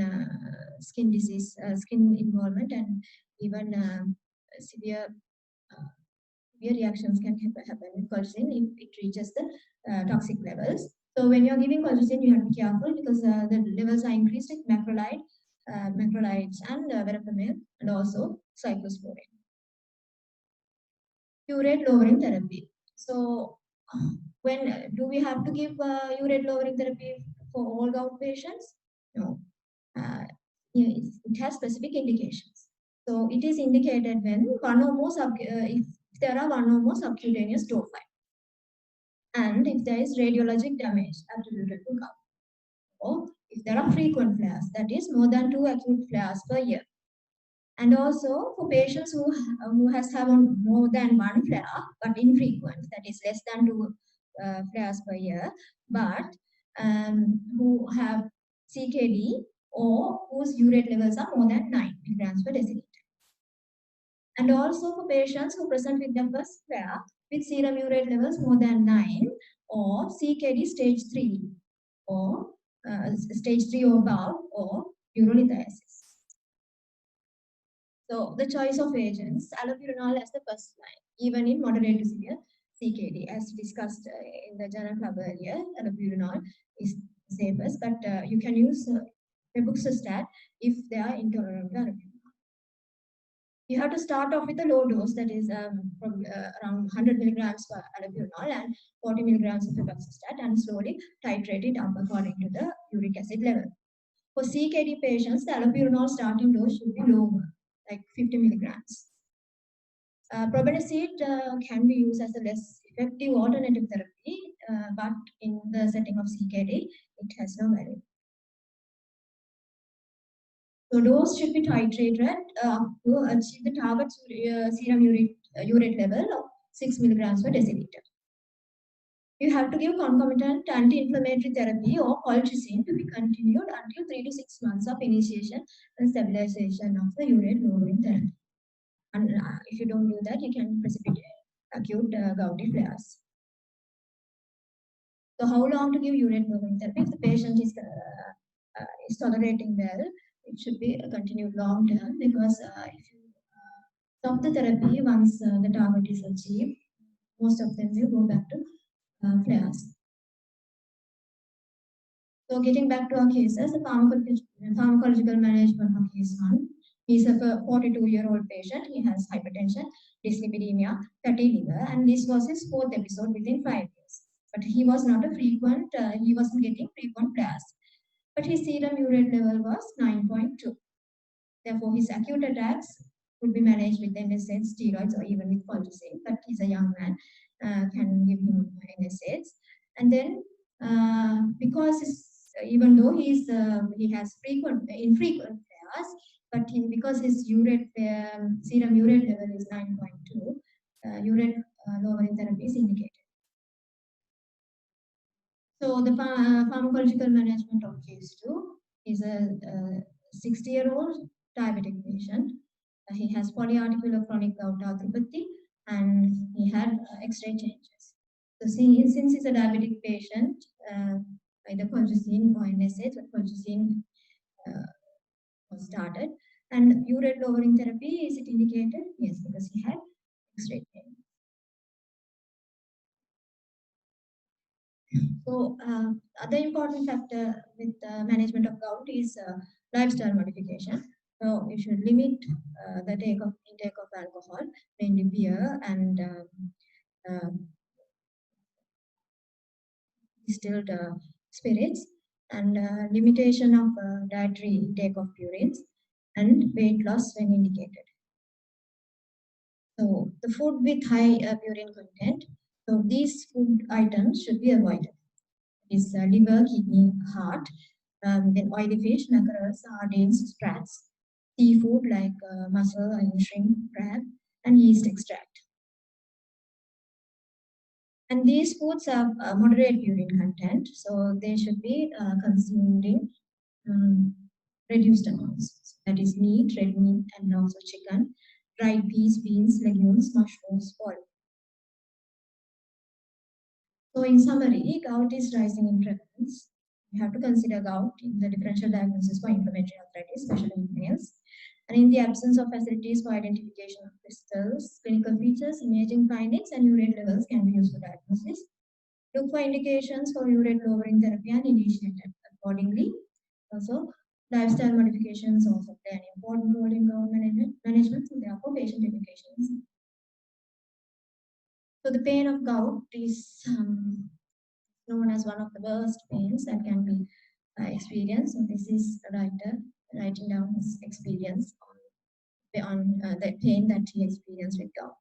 Speaker 4: skin disease, skin involvement, and even severe reactions can happen with colchicine if it reaches the toxic levels. So when you're giving colchicine, you have to be careful because the levels are increased with macrolides and verapamil, and also cyclosporine. Urate lowering therapy. So when do we have to give urate lowering therapy for all gout patients? No. It has specific indications. So it is indicated when one or more if there are one or more subcutaneous tophi. and if there is radiologic damage attributed to gout, or if there are frequent flares, that is more than 2 acute flares per year. And also for patients who has had more than 1 flare but infrequent, that is less than 2 flares per year, but who have CKD or whose urate levels are more than 9 milligrams per deciliter. And also for patients who present with their first flare with serum urate levels more than 9 or CKD stage 3 or stage 3 or above or urolithiasis. So the choice of agents, allopurinol as the first line, even in moderate to severe CKD. As discussed in the journal club earlier, allopurinol is safest, but you can use Febuxostat if they are intolerant to allopurinol. You have to start off with a low dose, that is from around 100 milligrams for allopurinol and 40 milligrams of Febuxostat, and slowly titrate it up according to the uric acid level. For CKD patients, the allopurinol starting dose should be lower, like 50 milligrams. Probenecid can be used as a less effective alternative therapy, but in the setting of CKD, it has no value. So dose should be titrated up to achieve the target serum urate level of 6 milligrams per deciliter. You have to give concomitant anti-inflammatory therapy or colchicine to be continued until 3 to 6 months of initiation and stabilization of the urate lowering therapy. And if you don't do that, you can precipitate acute gouty flares. So how long to give urate lowering therapy? If the patient is tolerating well, it should be continued long term, because if you stop the therapy once the target is achieved, most of them will go back to flares. So getting back to our cases, the pharmacological management for case 1. He's a 42-year-old patient. He has hypertension, dyslipidemia, fatty liver, and this was his 4th episode within 5 years. But he was not a frequent, he wasn't getting frequent flares. But his serum urate level was 9.2. Therefore, his acute attacks could be managed with NSAIDs, steroids, or even with colchicine. But he's a young man, can give him NSAIDs. And then, because even though he has infrequent flares, but because his serum urate level is 9.2, urate lowering therapy is indicated. So the pharmacological management of case 2 is a 60-year-old diabetic patient. He has polyarticular chronic gout arthropathy, and he had X-ray changes. So since he's a diabetic patient, either colchicine or NSAIDs, but colchicine was started. And urate lowering therapy, is it indicated? Yes, because he had X-ray changes. So other important factor with management of gout is lifestyle modification. So you should limit the intake of alcohol, mainly beer and distilled spirits, and limitation of dietary intake of purines, and weight loss when indicated. So the food with high purine content, so these food items should be avoided. Is liver, kidney, heart, then oily fish, mackerels, sardines, sprats, seafood like mussel and shrimp, crab, and yeast extract. And these foods have moderate urine content, so they should be consumed in reduced amounts. That is meat, red meat, and also chicken, dried peas, beans, legumes, mushrooms, all. So in summary, gout is rising in prevalence. You have to consider gout in the differential diagnosis for inflammatory arthritis, especially in males. And in the absence of facilities for identification of crystals, clinical features, imaging findings, and urate levels can be used for diagnosis. Look for indications for urate lowering therapy and initiate it accordingly. Also, lifestyle modifications also play an important role in gout management, so therefore patient education is. So the pain of gout is known as one of the worst pains that can be experienced. So this is a writer writing down his experience on the pain that he experienced with gout.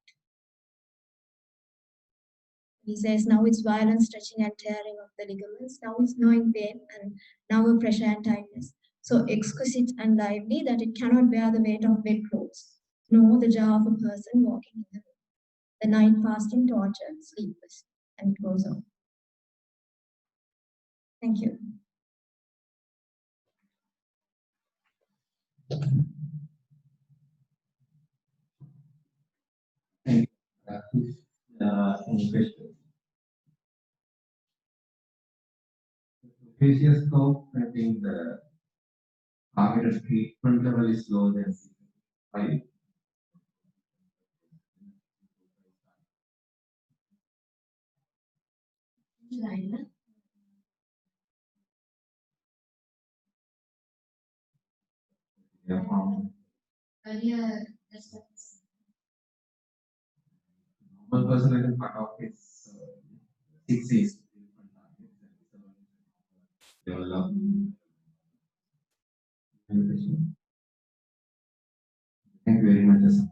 Speaker 4: He says now it's violent stretching and tearing of the ligaments, now it's gnawing pain, and now a pressure and tightness. So exquisite and lively that it cannot bear the weight of bedclothes, nor the jar of a person walking in the room. The night fasting, torture, sleepless, and it goes on. Thank you.
Speaker 5: Thank you. Any questions? Facial scope, I think the targeted treatment level is lower than 5. Yeah, one person I can cut off is 6 is develop. Any question? Thank you very much, Asanka.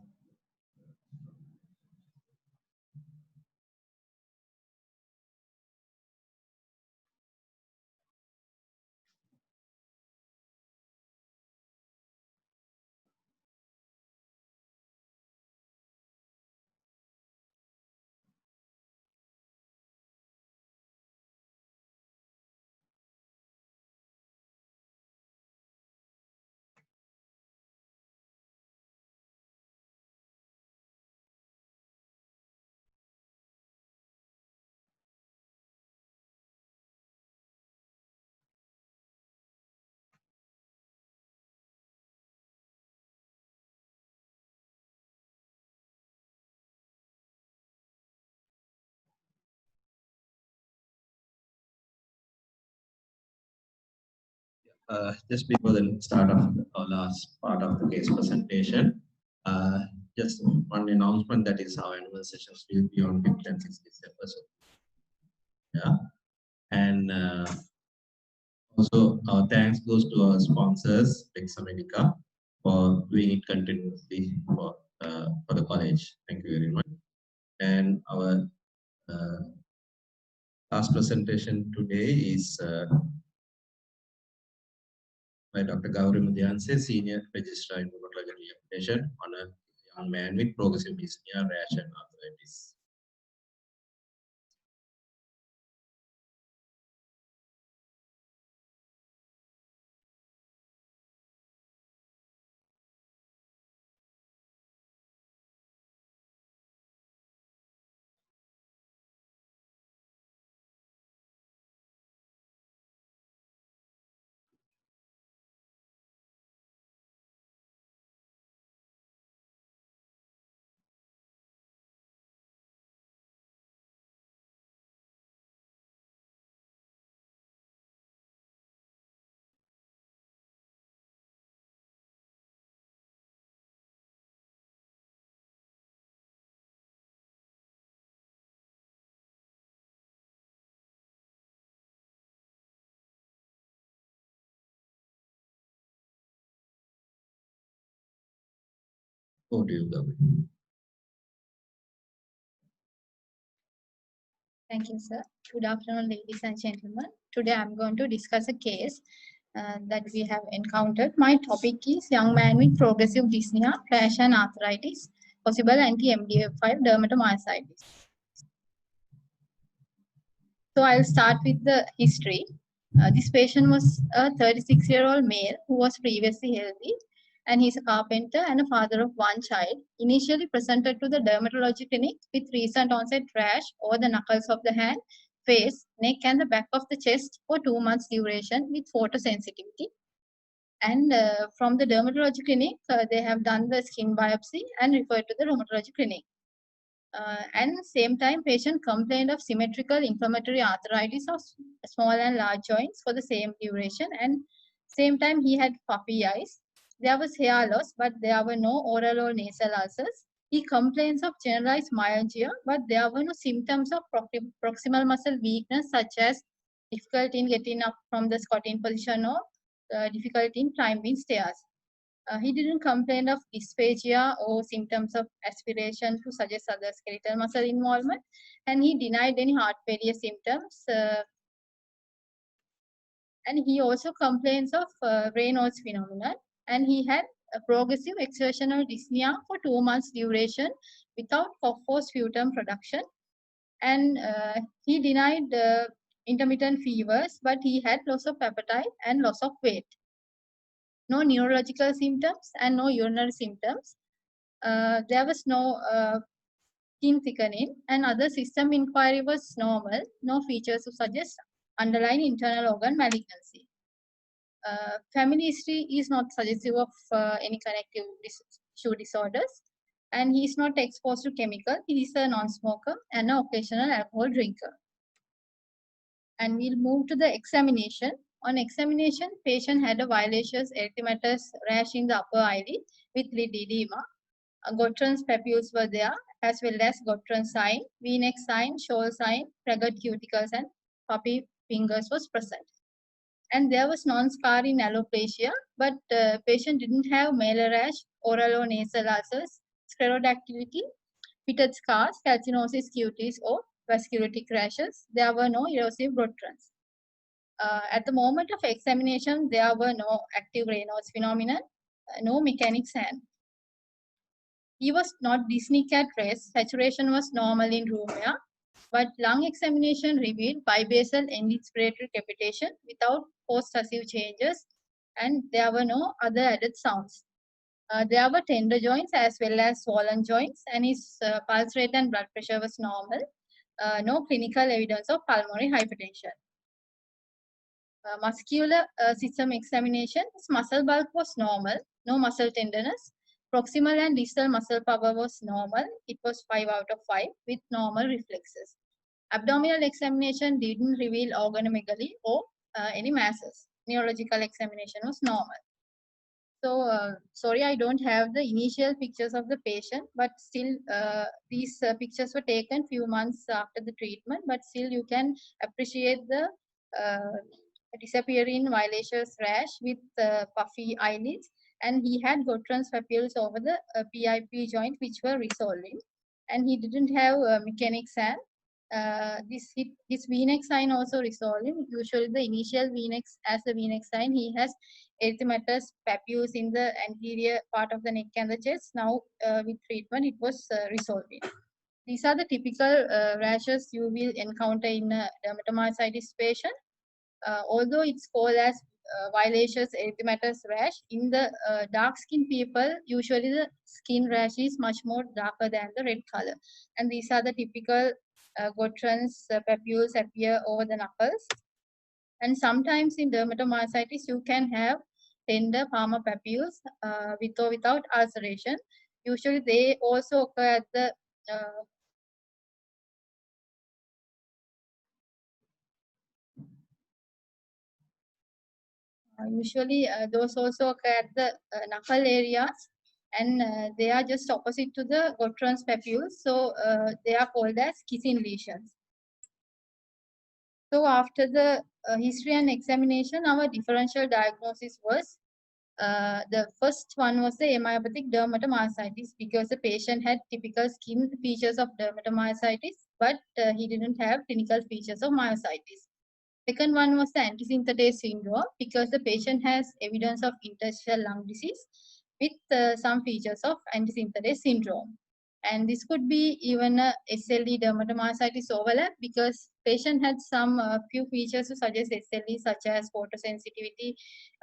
Speaker 1: Just before the start of our last part of the case presentation, just one announcement that is our annual sessions will be on 5th and 6th December. So, yeah, and also thanks goes to our sponsors, Examedica, for doing it continuously for the college. Thank you very much. And our last presentation today is by Dr. Gowry Mudiyanse, Senior Registrar in Rheumatology and Rehabilitation, on a young man with progressive dyspnoea, rash, and arthritis. Over to you, Gowry.
Speaker 6: Thank you, sir. Good afternoon, ladies and gentlemen. Today I'm going to discuss a case that we have encountered. My topic is young man with progressive dyspnea, rash and arthritis, possible anti-MDF5 dermatomyositis. So I'll start with the history. This patient was a 36-year-old male who was previously healthy, and he's a carpenter and a father of one child. Initially presented to the dermatology clinic with recent onset rash over the knuckles of the hand, face, neck, and the back of the chest for 2 months duration with photosensitivity. And from the dermatology clinic, they have done the skin biopsy and referred to the rheumatology clinic. And same time, patient complained of symmetrical inflammatory arthritis of small and large joints for the same duration. And same time, he had puffy eyes. There was hair loss, but there were no oral or nasal ulcers. He complains of generalized myalgia, but there were no symptoms of proximal muscle weakness, such as difficulty in getting up from the squatting position or difficulty in climbing stairs. He didn't complain of dysphagia or symptoms of aspiration to suggest other skeletal muscle involvement, and he denied any heart failure symptoms. And he also complains of Raynaud's phenomenon, and he had a progressive exertional dyspnea for 2 months duration without cough or sputum production. And he denied intermittent fevers, but he had loss of appetite and loss of weight. No neurological symptoms and no urinary symptoms. There was no skin thickening, and other system inquiry was normal. No features to suggest underlying internal organ malignancy. Family history is not suggestive of any connective tissue disorders, and he is not exposed to chemical. He is a non-smoker and an occasional alcohol drinker. And we'll move to the examination. On examination, patient had a violaceous erythematous rash in the upper eyelid with lid edema. Gottron's papules were there, as well as Gottron sign, V-neck sign, shoal sign, ragged cuticles, and puppy fingers was present. And there was non-scar in alopecia, but patient didn't have malar rash, oral or nasal ulcers, sclerodactyly, pitted scars, calcinosis cutis, or vasculitic rashes. There were no erosive Gottrons. At the moment of examination, there were no active Raynaud's phenomenon, no mechanic sand. He was not dyspneic at rest. Saturation was normal in room air, but lung examination revealed bibasal end inspiratory capitation without post-tussive changes, and there were no other added sounds. There were tender joints as well as swollen joints, and his pulse rate and blood pressure was normal. No clinical evidence of pulmonary hypertension. Muscular system examination, his muscle bulk was normal, no muscle tenderness. Proximal and distal muscle power was normal. It was 5 out of 5 with normal reflexes. Abdominal examination didn't reveal organomegaly or any masses. Neurological examination was normal. So, sorry, I don't have the initial pictures of the patient, but still these pictures were taken few months after the treatment, but still you can appreciate the disappearing violaceous rash with puffy eyelids, and he had Gottron's papules over the PIP joint which were resolving, and he didn't have mechanic sand. His V-neck sign also resolving. Usually the initial V-neck, as the V-neck sign, he has erythematous papules in the anterior part of the neck and the chest. Now with treatment it was resolving. These are the typical rashes you will encounter in a dermatomyositis patient. Although it's called as violaceous erythematous rash, in the dark skin people, usually the skin rash is much more darker than the red color. And these are the typical Gottron's papules appear over the knuckles. And sometimes in dermatomyositis, you can have tender palmar papules with or without ulceration. Usually they also occur at the those also occur at the knuckle areas, and they are just opposite to the Gottron's papules, so they are called as kissing lesions. So after the history and examination, our differential diagnosis was the first one was the amyopathic dermatomyositis, because the patient had typical skin features of dermatomyositis, but he didn't have clinical features of myositis. Second one was the antisynthetase syndrome, because the patient has evidence of interstitial lung disease with some features of antisynthetase syndrome. And this could be even a SLE dermatomyositis overlap, because patient had some few features to suggest SLE, such as photosensitivity,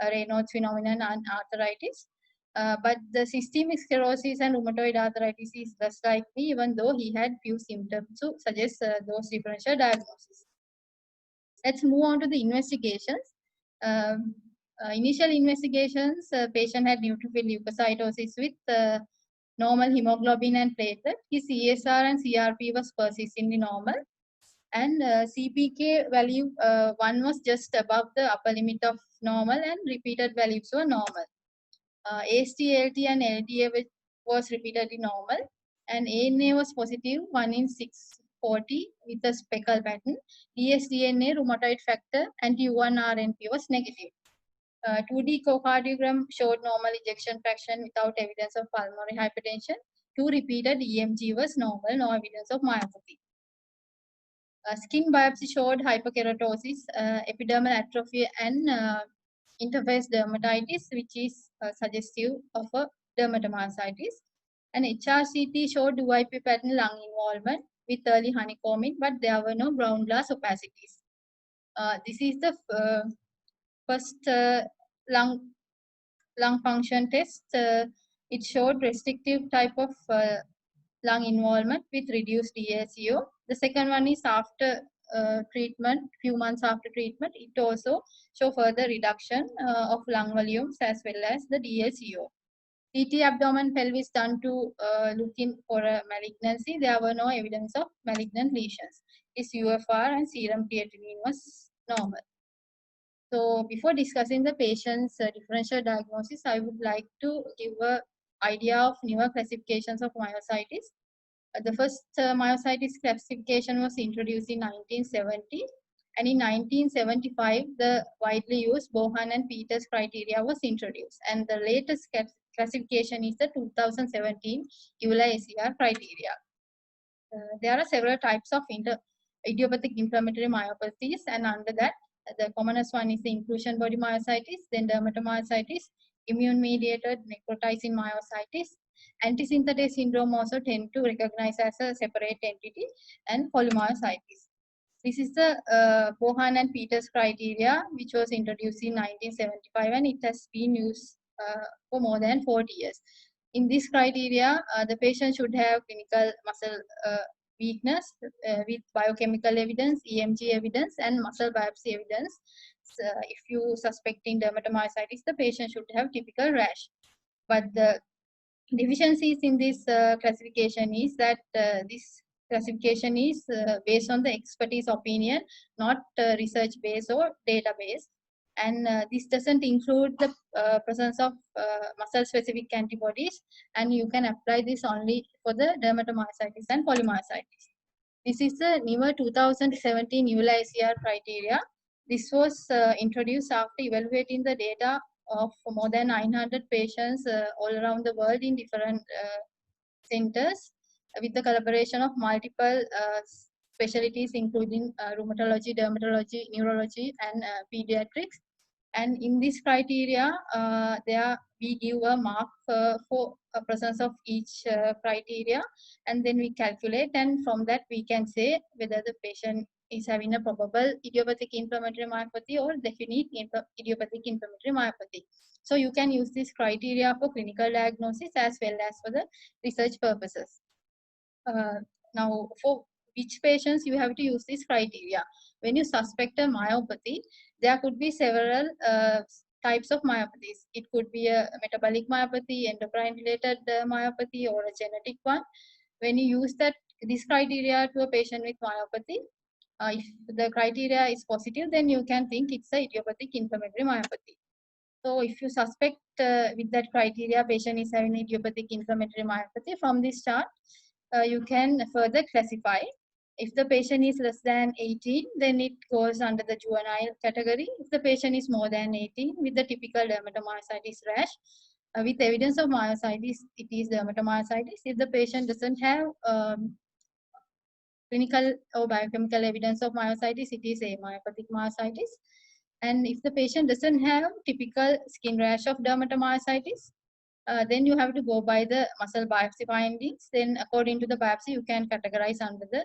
Speaker 6: Raynaud's phenomenon, and arthritis. But the systemic sclerosis and rheumatoid arthritis is less likely, even though he had few symptoms to suggest those differential diagnoses. Let's move on to the investigations. Initial investigations, patient had neutrophil leukocytosis with normal hemoglobin and platelet. His ESR and CRP was persistently normal, and CPK value 1 was just above the upper limit of normal, and repeated values were normal. AST, ALT, and LDA was repeatedly normal, and ANA was positive 1 in 640 with a speckle pattern. dsDNA, rheumatoid factor, and U1RNP was negative. 2D echocardiogram showed normal ejection fraction without evidence of pulmonary hypertension. 2 repeated EMG was normal, no evidence of myopathy. Skin biopsy showed hyperkeratosis, epidermal atrophy, and interface dermatitis, which is suggestive of a dermatomyositis. And HRCT showed UIP pattern lung involvement with early honeycombing, but there were no ground glass opacities. This is the first lung function test. It showed restrictive type of lung involvement with reduced DLCO. The second one is after treatment, few months after treatment, it also show further reduction of lung volumes as well as the DLCO. CT abdomen pelvis done to look in for a malignancy. There were no evidence of malignant lesions. His UFR and serum creatinine was normal. So before discussing the patient's differential diagnosis, I would like to give an idea of newer classifications of myositis. The first myositis classification was introduced in 1970, and in 1975, the widely used Bohan and Peters criteria was introduced, and the latest classification is the 2017 EULA-ACR criteria. There are several types of idiopathic inflammatory myopathies, and under that, the commonest one is the inclusion body myositis, then dermatomyositis, immune-mediated necrotizing myositis. Antisynthetase syndrome also tend to recognize as a separate entity, and polymyositis. This is the Bohan and Peters criteria, which was introduced in 1975, and it has been used for more than 40 years. In this criteria, the patient should have clinical muscle weakness with biochemical evidence, EMG evidence, and muscle biopsy evidence. So if you suspecting dermatomyositis, the patient should have typical rash. But the deficiencies in this classification is that this classification is based on the expertise opinion, not research based or database. And this doesn't include the presence of muscle specific antibodies, and you can apply this only for the dermatomyositis and polymyositis. This is the newer 2017 EULA-ACR criteria. This was introduced after evaluating the data of more than 900 patients all around the world in different centers with the collaboration of multiple specialties including rheumatology, dermatology, neurology, and pediatrics. And in this criteria, we give a mark for a presence of each criteria, and then we calculate, and from that we can say whether the patient is having a probable idiopathic inflammatory myopathy or definite idiopathic inflammatory myopathy. So you can use this criteria for clinical diagnosis as well as for the research purposes. Now, for which patients you have to use this criteria? When you suspect a myopathy, there could be several types of myopathies. It could be a metabolic myopathy, endocrine-related myopathy, or a genetic one. When you use this criteria to a patient with myopathy, if the criteria is positive, then you can think it's a idiopathic inflammatory myopathy. So if you suspect with that criteria patient is having idiopathic inflammatory myopathy, from this chart, you can further classify. If the patient is less than 18, then it goes under the juvenile category. If the patient is more than 18 with the typical dermatomyositis rash, with evidence of myositis, it is dermatomyositis. If the patient doesn't have clinical or biochemical evidence of myositis, it is a myopathic myositis. And if the patient doesn't have typical skin rash of dermatomyositis, then you have to go by the muscle biopsy findings. Then according to the biopsy, you can categorize under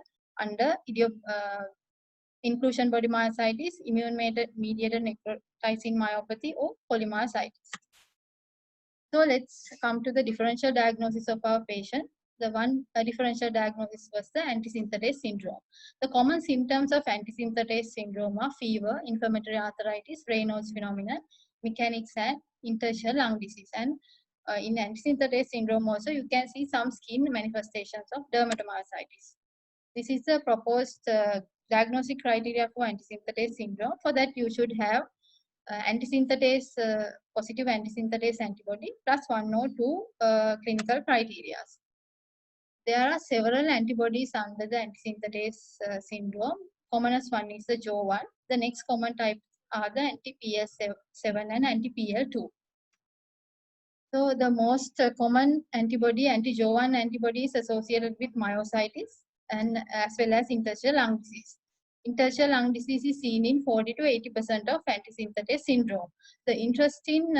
Speaker 6: inclusion body myositis, immune-mediated necrotizing myopathy, or polymyositis. So let's come to the differential diagnosis of our patient. The one differential diagnosis was the antisynthetase syndrome. The common symptoms of antisynthetase syndrome are fever, inflammatory arthritis, Raynaud's phenomenon, mechanics, and interstitial lung disease. And in antisynthetase syndrome also, you can see some skin manifestations of dermatomyositis. This is the proposed diagnostic criteria for antisynthetase syndrome. For that, you should have positive antisynthetase antibody plus 1 or 2 clinical criteria. There are several antibodies under the antisynthetase syndrome. Commonest one is the JO1. The next common type are the anti-PL7 and anti-PL2. So the most common antibody, anti-Jo1 antibody, is associated with myositis and as well as interstitial lung disease. Interstitial lung disease is seen in 40 to 80% of antisynthetase syndrome. The interesting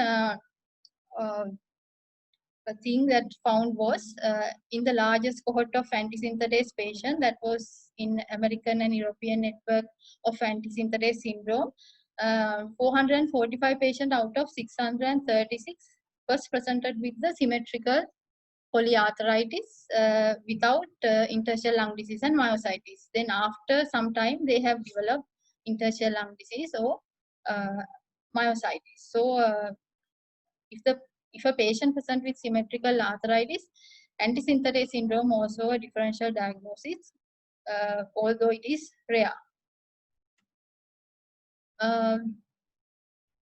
Speaker 6: thing that found was in the largest cohort of antisynthetase patients, that was in American and European network of antisynthetase syndrome, 445 patients out of 636 was presented with the symmetrical polyarthritis without interstitial lung disease and myositis. Then after some time, they have developed interstitial lung disease or myositis. So if a patient presents with symmetrical arthritis, antisynthetase syndrome also a differential diagnosis, although it is rare.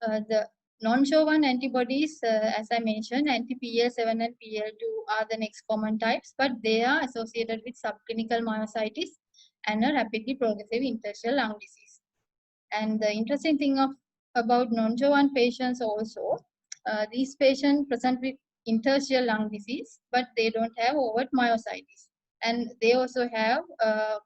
Speaker 6: The non-Jo1 antibodies, as I mentioned, anti-PL7 and PL2 are the next common types, but they are associated with subclinical myositis and a rapidly progressive interstitial lung disease. And the interesting thing about non-Jo1 patients also, these patients present with interstitial lung disease, but they don't have overt myositis. And they also have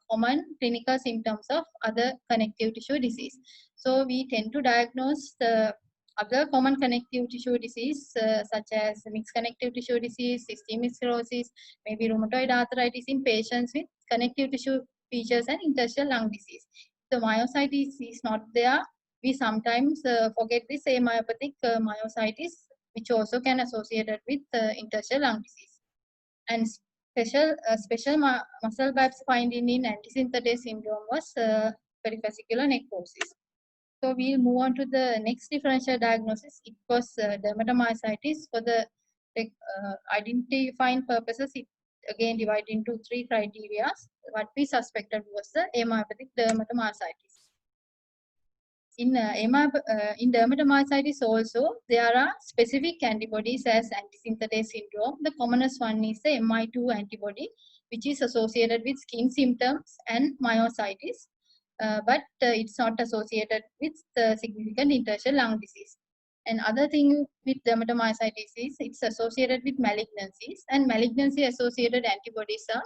Speaker 6: common clinical symptoms of other connective tissue disease. So we tend to diagnose the other common connective tissue disease such as mixed connective tissue disease, systemic sclerosis, maybe rheumatoid arthritis in patients with connective tissue features and interstitial lung disease. The myositis is not there, we sometimes forget this amyopathic myositis, which also can associated with interstitial lung disease. And special muscle biopsy finding in antisynthetase syndrome was perivascular necrosis. So we'll move on to the next differential diagnosis. It was dermatomyositis. For the identifying purposes, it again divided into three criteria. What we suspected was the amyopathic dermatomyositis. In dermatomyositis also, there are specific antibodies as antisynthetase syndrome. The commonest one is the MI2 antibody, which is associated with skin symptoms and myositis, but it's not associated with significant interstitial lung disease. And other thing with dermatomyositis is it's associated with malignancies, and malignancy-associated antibodies are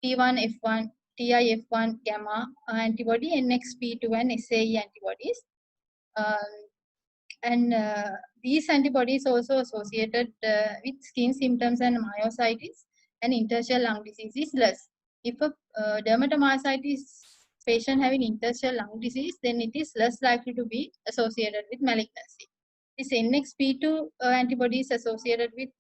Speaker 6: T1F1, TIF1 gamma antibody, NXP2 and SAE antibodies. These antibodies also associated with skin symptoms and myositis, and interstitial lung disease is less. If a dermatomyositis patient having interstitial lung disease, then it is less likely to be associated with malignancy. This NXP2 antibody is associated with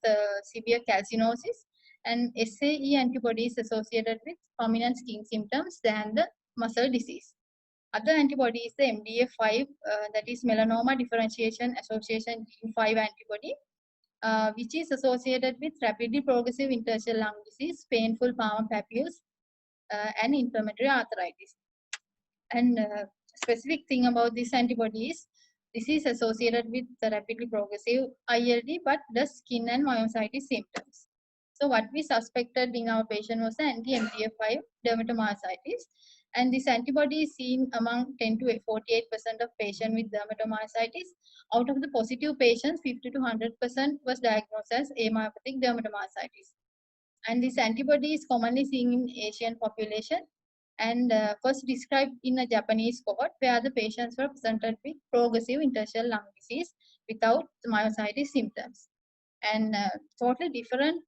Speaker 6: severe calcinosis, and SAE antibody is associated with prominent skin symptoms than the muscle disease. Other antibody is the MDA5, that is melanoma differentiation association gene 5 antibody, which is associated with rapidly progressive interstitial lung disease, painful palmar papules, and inflammatory arthritis. And specific thing about this antibody is this is associated with the rapidly progressive ILD, but the skin and myositis symptoms. So what we suspected in our patient was anti-MDA5 dermatomyositis, and this antibody is seen among 10 to 48% of patients with dermatomyositis. Out of the positive patients, 50 to 100% was diagnosed as amyopathic dermatomyositis. And this antibody is commonly seen in Asian population, and first described in a Japanese cohort where the patients were presented with progressive interstitial lung disease without myositis symptoms. And totally different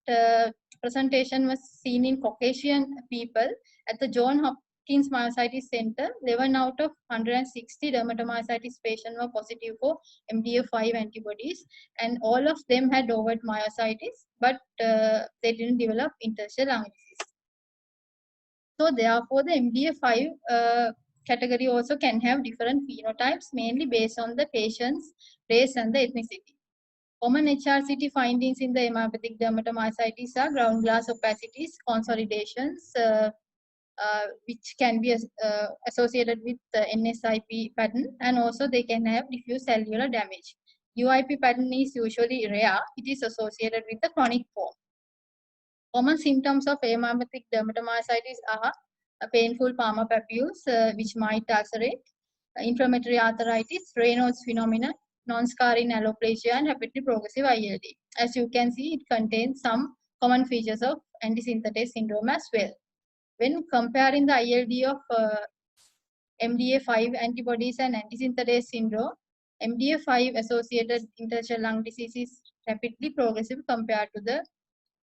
Speaker 6: presentation was seen in Caucasian people at the Johns Hopkins Myositis Center. 11 out of 160 dermatomyositis patients were positive for MDA5 antibodies, and all of them had overt myositis, but they didn't develop interstitial lung disease. So therefore, the MDA5 category also can have different phenotypes, mainly based on the patient's race and the ethnicity. Common HRCT findings in the amyopathic dermatomyositis are ground glass opacities, consolidations, which can be associated with the NSIP pattern, and also they can have diffuse cellular damage. UIP pattern is usually rare. It is associated with the chronic form. Common symptoms of amyopathic dermatomyositis are painful palmar papules, which might ulcerate, inflammatory arthritis, Raynaud's phenomenon, non-scarring alloplasia, and rapidly progressive ILD. As you can see, it contains some common features of antisynthetase syndrome as well. When comparing the ILD of MDA5 antibodies and antisynthetase syndrome, MDA5 associated interstitial lung disease is rapidly progressive compared to the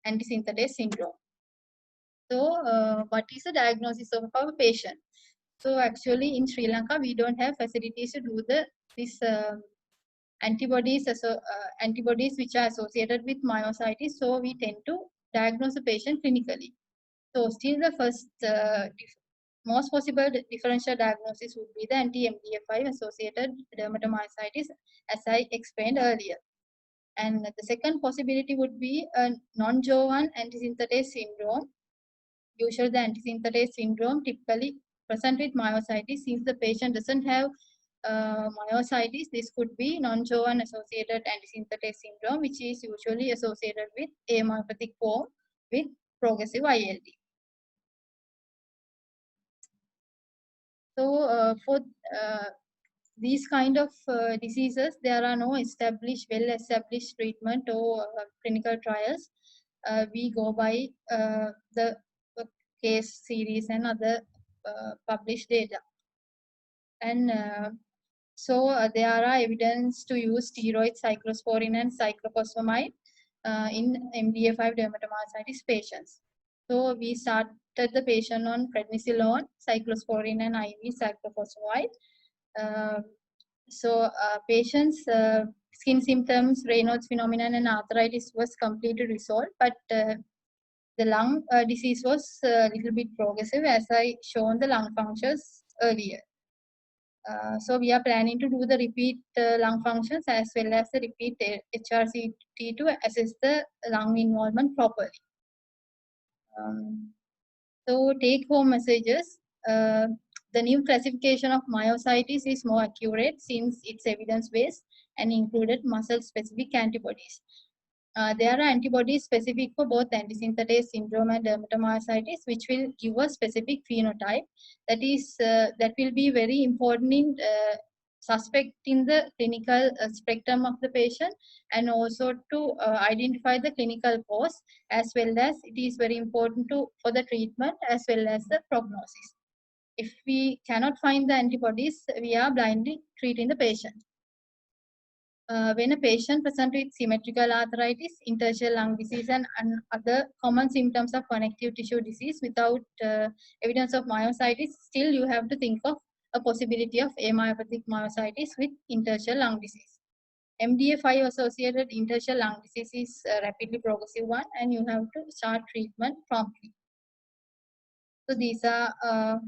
Speaker 6: antisynthetase syndrome. So, what is the diagnosis of our patient? So, actually, in Sri Lanka, we don't have facilities to do this antibodies which are associated with myositis. So, we tend to diagnose the patient clinically. So, still the first most possible differential diagnosis would be the anti-MDA5 associated dermatomyositis, as I explained earlier. And the second possibility would be a non-Jovan antisynthetase syndrome. Usually the antisynthetase syndrome typically present with myositis. Since the patient doesn't have myositis, this could be non-Jovan associated antisynthetase syndrome, which is usually associated with a myopathic form with progressive ILD. So for these kind of diseases, there are no well-established treatment or clinical trials. We go by the case series and other published data. And there are evidence to use steroids, cyclosporine and cyclophosphamide in MDA5 dermatomyositis patients. So we started the patient on prednisolone, cyclosporine and IV cyclophosphamide. Patients' skin symptoms, Raynaud's phenomenon and arthritis was completely resolved, but the lung disease was a little bit progressive, as I shown the lung functions earlier. So we are planning to do the repeat lung functions as well as the repeat HRCT to assess the lung involvement properly. So take home messages. The new classification of myositis is more accurate since it's evidence-based and included muscle-specific antibodies. There are antibodies specific for both antisynthetase syndrome and dermatomyositis, which will give a specific phenotype. That will be very important in suspecting the clinical spectrum of the patient, and also to identify the clinical cause, as well as it is very important for the treatment as well as the prognosis. If we cannot find the antibodies, we are blindly treating the patient. When a patient presents with symmetrical arthritis, interstitial lung disease, and other common symptoms of connective tissue disease without evidence of myositis, still you have to think of a possibility of amyopathic myositis with interstitial lung disease. MDA5 associated interstitial lung disease is a rapidly progressive one, and you have to start treatment promptly. So these are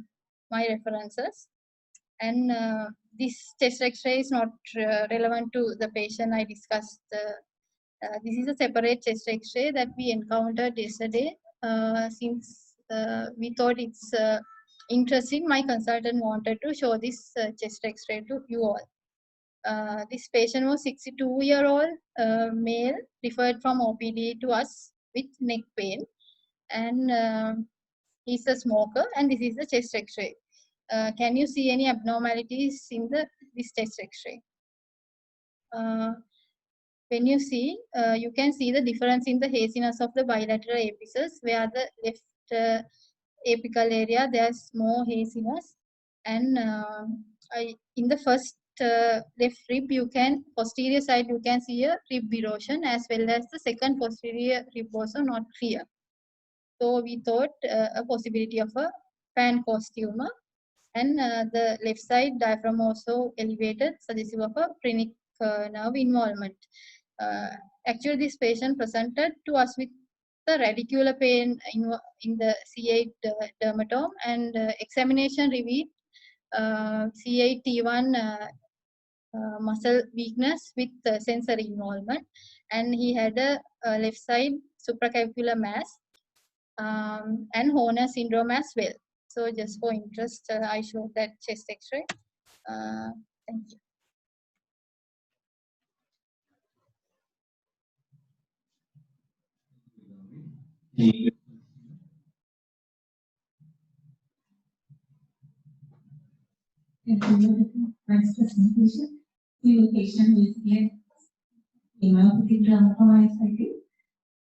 Speaker 6: my references. And this chest X-ray is not relevant to the patient I discussed. This is a separate chest X-ray that we encountered yesterday. Since we thought it's interesting, my consultant wanted to show this chest X-ray to you all. This patient was 62-year-old male, referred from OPD to us with neck pain, and he's a smoker, and this is the chest X-ray. Can you see any abnormalities in this chest X-ray? When you see, you can see the difference in the haziness of the bilateral apices, where the left apical area there's more haziness, and in the first left rib, posterior side you can see a rib erosion, as well as the second posterior rib also not clear. So we thought a possibility of a pan-cause tumor. And the left side diaphragm also elevated, suggestive of a phrenic nerve involvement. Actually, this patient presented to us with the radicular pain in the C8 dermatome, and examination revealed C8 T1 muscle weakness with sensory involvement, and he had a left side supraclavicular mass and Horner syndrome as well. So just for interest, I showed that chest X-ray. Thank you.
Speaker 3: Next presentation, the patient will get hemolytic dermatomyositis,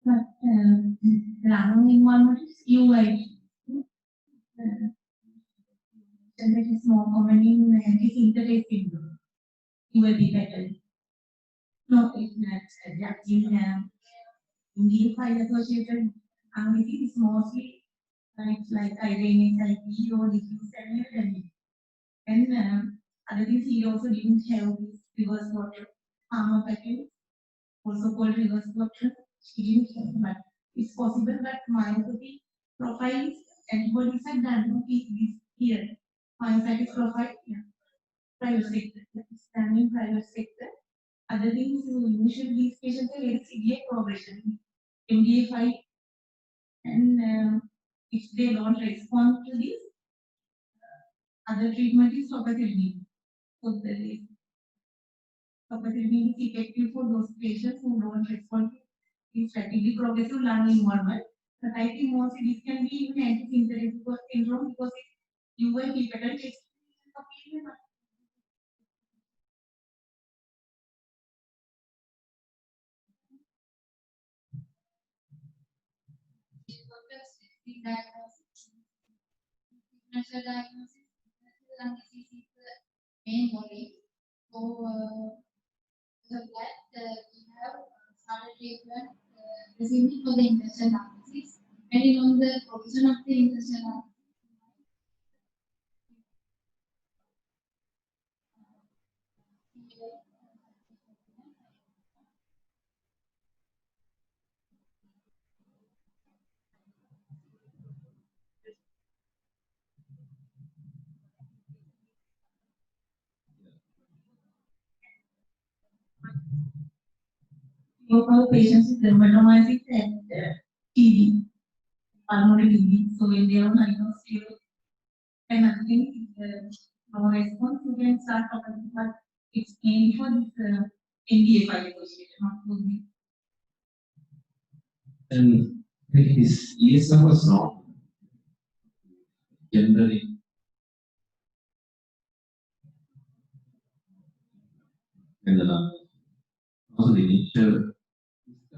Speaker 3: but the unknown environment is UI. That is more common in anti-synthetase syndrome. UAB pattern. No, it's not. In the file associated anxiety is mostly like irene, anxiety, or diffuse and and other things he also didn't have this reverse water armor pattern, also called reverse water. She didn't have, but it's possible that myopathy profiles antibodies are done this here. Myositis profile, yeah. Private sector, standing private sector. Other things, usually these patients are very severe progression, MDA5, and if they don't respond to this, other treatment is tocotrienol. So the tocotrienol is effective for those patients who don't respond to this rapidly progressive lung involvement. But I think mostly this can be even anti-synthetase syndrome because UIP pattern takes completely.
Speaker 6: Differential diagnosis, lung disease is the main worry. So, that we have started treatment receiving for the intestinal lung disease, depending on the progression of the intestinal lung.
Speaker 3: Our patients with dermatomyositis and TB, pulmonary disease. So when they are on high and nothing no response, you can start talking, but it's mainly for this NDA file association, not for the.
Speaker 5: And his ESM was not generally in the lung. Also, the initial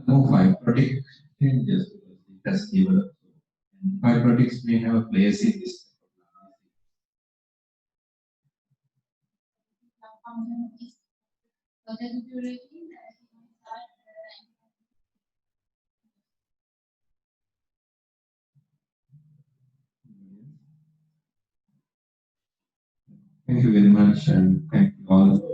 Speaker 5: more fibrotic changes because it has developed. And fibrotics may have a place in this. Thank you very much, and thank you all.